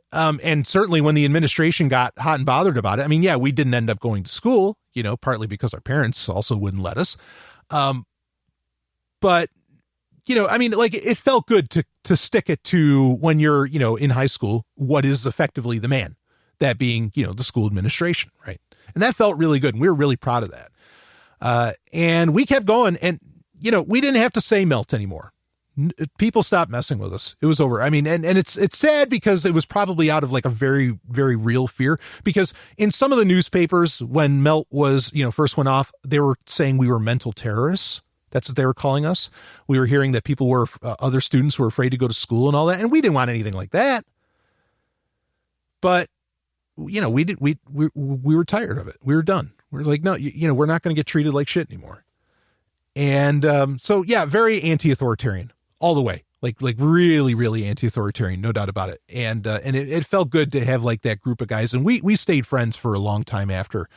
certainly when the administration got hot and bothered about it, I mean, yeah, we didn't end up going to school, you know, partly because our parents also wouldn't let us. But I mean, like it felt good to stick it to when you're, in high school, what is effectively the man, that being, the school administration. Right. And that felt really good. And we were really proud of that. And we kept going and, we didn't have to say melt anymore. People stopped messing with us. It was over. I mean, and it's sad because it was probably out of like a very, very real fear, because in some of the newspapers when melt was, first went off, they were saying we were mental terrorists. That's what they were calling us. We were hearing that people were, other students were afraid to go to school and all that. And we didn't want anything like that. But, we were tired of it. We were done. We were like, no, we're not going to get treated like shit anymore. And, so yeah, very anti-authoritarian all the way, like really, really anti-authoritarian, no doubt about it. And it felt good to have like that group of guys. And we stayed friends for a long time after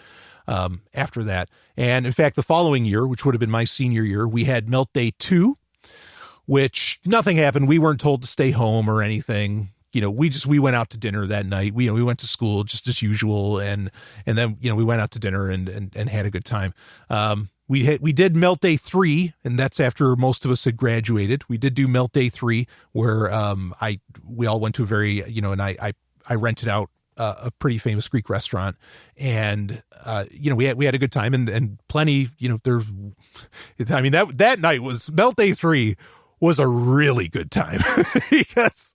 that. And in fact, the following year, which would have been my senior year, we had Melt Day 2, which nothing happened. We weren't told to stay home or anything. We went out to dinner that night. We went to school just as usual. And then, we went out to dinner and had a good time. We did Melt Day 3, and that's after most of us had graduated. We did do Melt Day 3 where, we all went to a very, and I rented out a pretty famous Greek restaurant, and we had a good time and plenty, that night was Melt Day 3 was a really good time because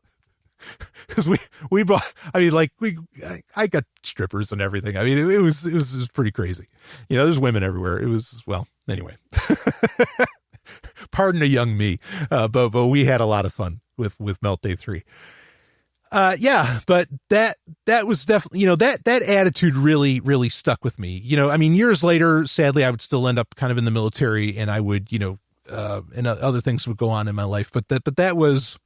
we brought, I got strippers and everything. I mean, it was pretty crazy. There's women everywhere. It was, well, anyway, pardon a young me. But we had a lot of fun with Melt Day 3. But that was definitely, that attitude really, really stuck with me. Years later, sadly, I would still end up kind of in the military, and I would, and other things would go on in my life. But that was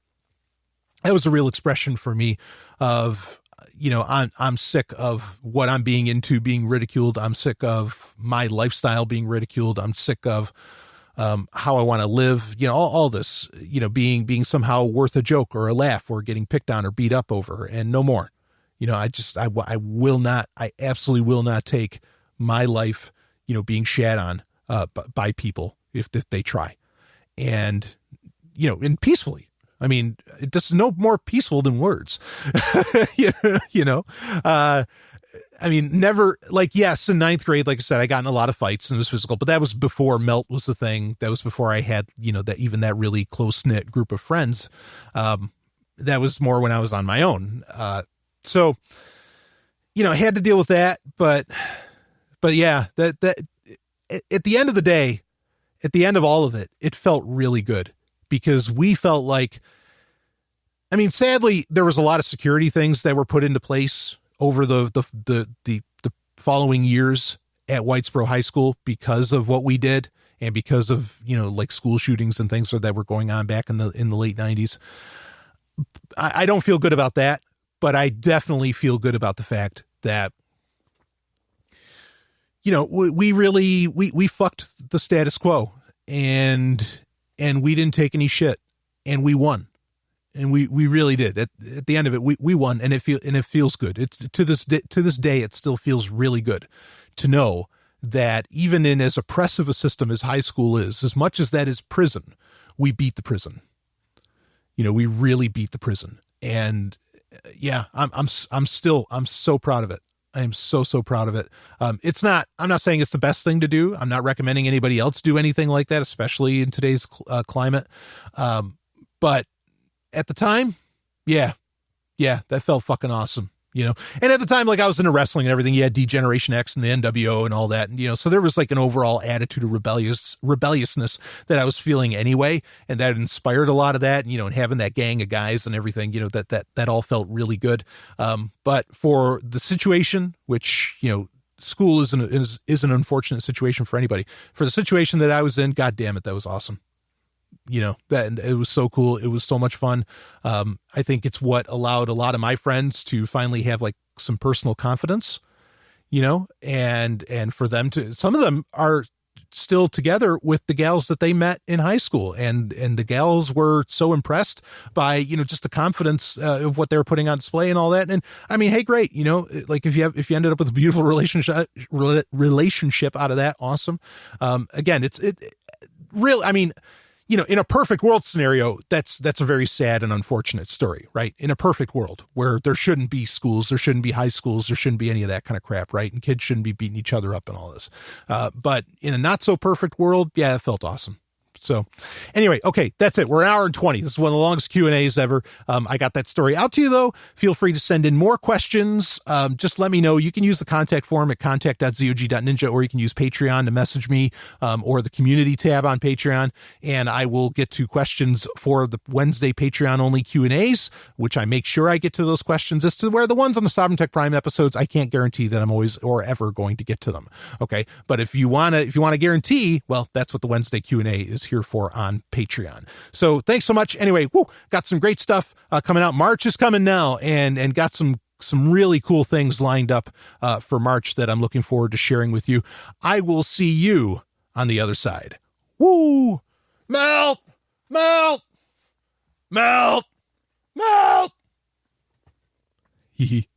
a real expression for me of, I'm sick of what I'm being into being ridiculed. I'm sick of my lifestyle being ridiculed. I'm sick of, how I want to live, all this, being somehow worth a joke or a laugh or getting picked on or beat up over, and no more. I absolutely will not take my life, being shat on, by people if they try, and peacefully. I mean, it's no more peaceful than words, never, yes, in ninth grade, like I said, I got in a lot of fights and it was physical, but that was before melt was the thing. That was before I had, that really close knit group of friends. That was more when I was on my own. So, I had to deal with that, but yeah, that at the end of the day, at the end of all of it, it felt really good because we felt like, sadly, there was a lot of security things that were put into place over the following years at Whitesboro High School because of what we did and because of, school shootings and things that were going on back in the late 90s. I don't feel good about that, but I definitely feel good about the fact that, we fucked the status quo and we didn't take any shit and we won. And we really did. At the end of it, we won, and it feels good. It's to this day, it still feels really good to know that even in as oppressive a system as high school is, as much as that is prison, we beat the prison. We really beat the prison, and yeah, I'm so proud of it. I am so proud of it. I'm not saying it's the best thing to do. I'm not recommending anybody else do anything like that, especially in today's climate. But at the time, yeah, that felt fucking awesome, And at the time, I was into wrestling and everything. You had D-Generation X and the NWO and all that. And, so there was an overall attitude of rebelliousness that I was feeling anyway. And that inspired a lot of that, and having that gang of guys and everything, that all felt really good. But for the situation, which, school is an unfortunate situation for anybody. For the situation that I was in, God damn it, that was awesome. That it was so cool. It was so much fun. I think it's what allowed a lot of my friends to finally have some personal confidence, and for them to, some of them are still together with the gals that they met in high school. And the gals were so impressed by, just the confidence of what they were putting on display and all that. And hey, great. If you ended up with a beautiful relationship out of that, awesome. Again, it's real. in a perfect world scenario, that's a very sad and unfortunate story, right? In a perfect world where there shouldn't be schools, there shouldn't be high schools, there shouldn't be any of that kind of crap, right? And kids shouldn't be beating each other up and all this. But in a not so perfect world, yeah, it felt awesome. So anyway, okay, that's it. We're an hour and 20. This is one of the longest Q&As ever. I got that story out to you, though. Feel free to send in more questions. Just let me know. You can use the contact form at contact.zog.ninja, or you can use Patreon to message me, or the community tab on Patreon, and I will get to questions for the Wednesday Patreon-only Q&As, which I make sure I get to those questions. As to where the ones on the Sovereign Tech Prime episodes, I can't guarantee that I'm always or ever going to get to them. Okay, but if you want to guarantee, well, that's what the Wednesday Q&A is here for on Patreon. So thanks so much. Anyway, got some great stuff coming out. March is coming now, and got some really cool things lined up for March that I'm looking forward to sharing with you. I will see you on the other side. Woo! Melt! Melt! Melt! Melt! Hee hee.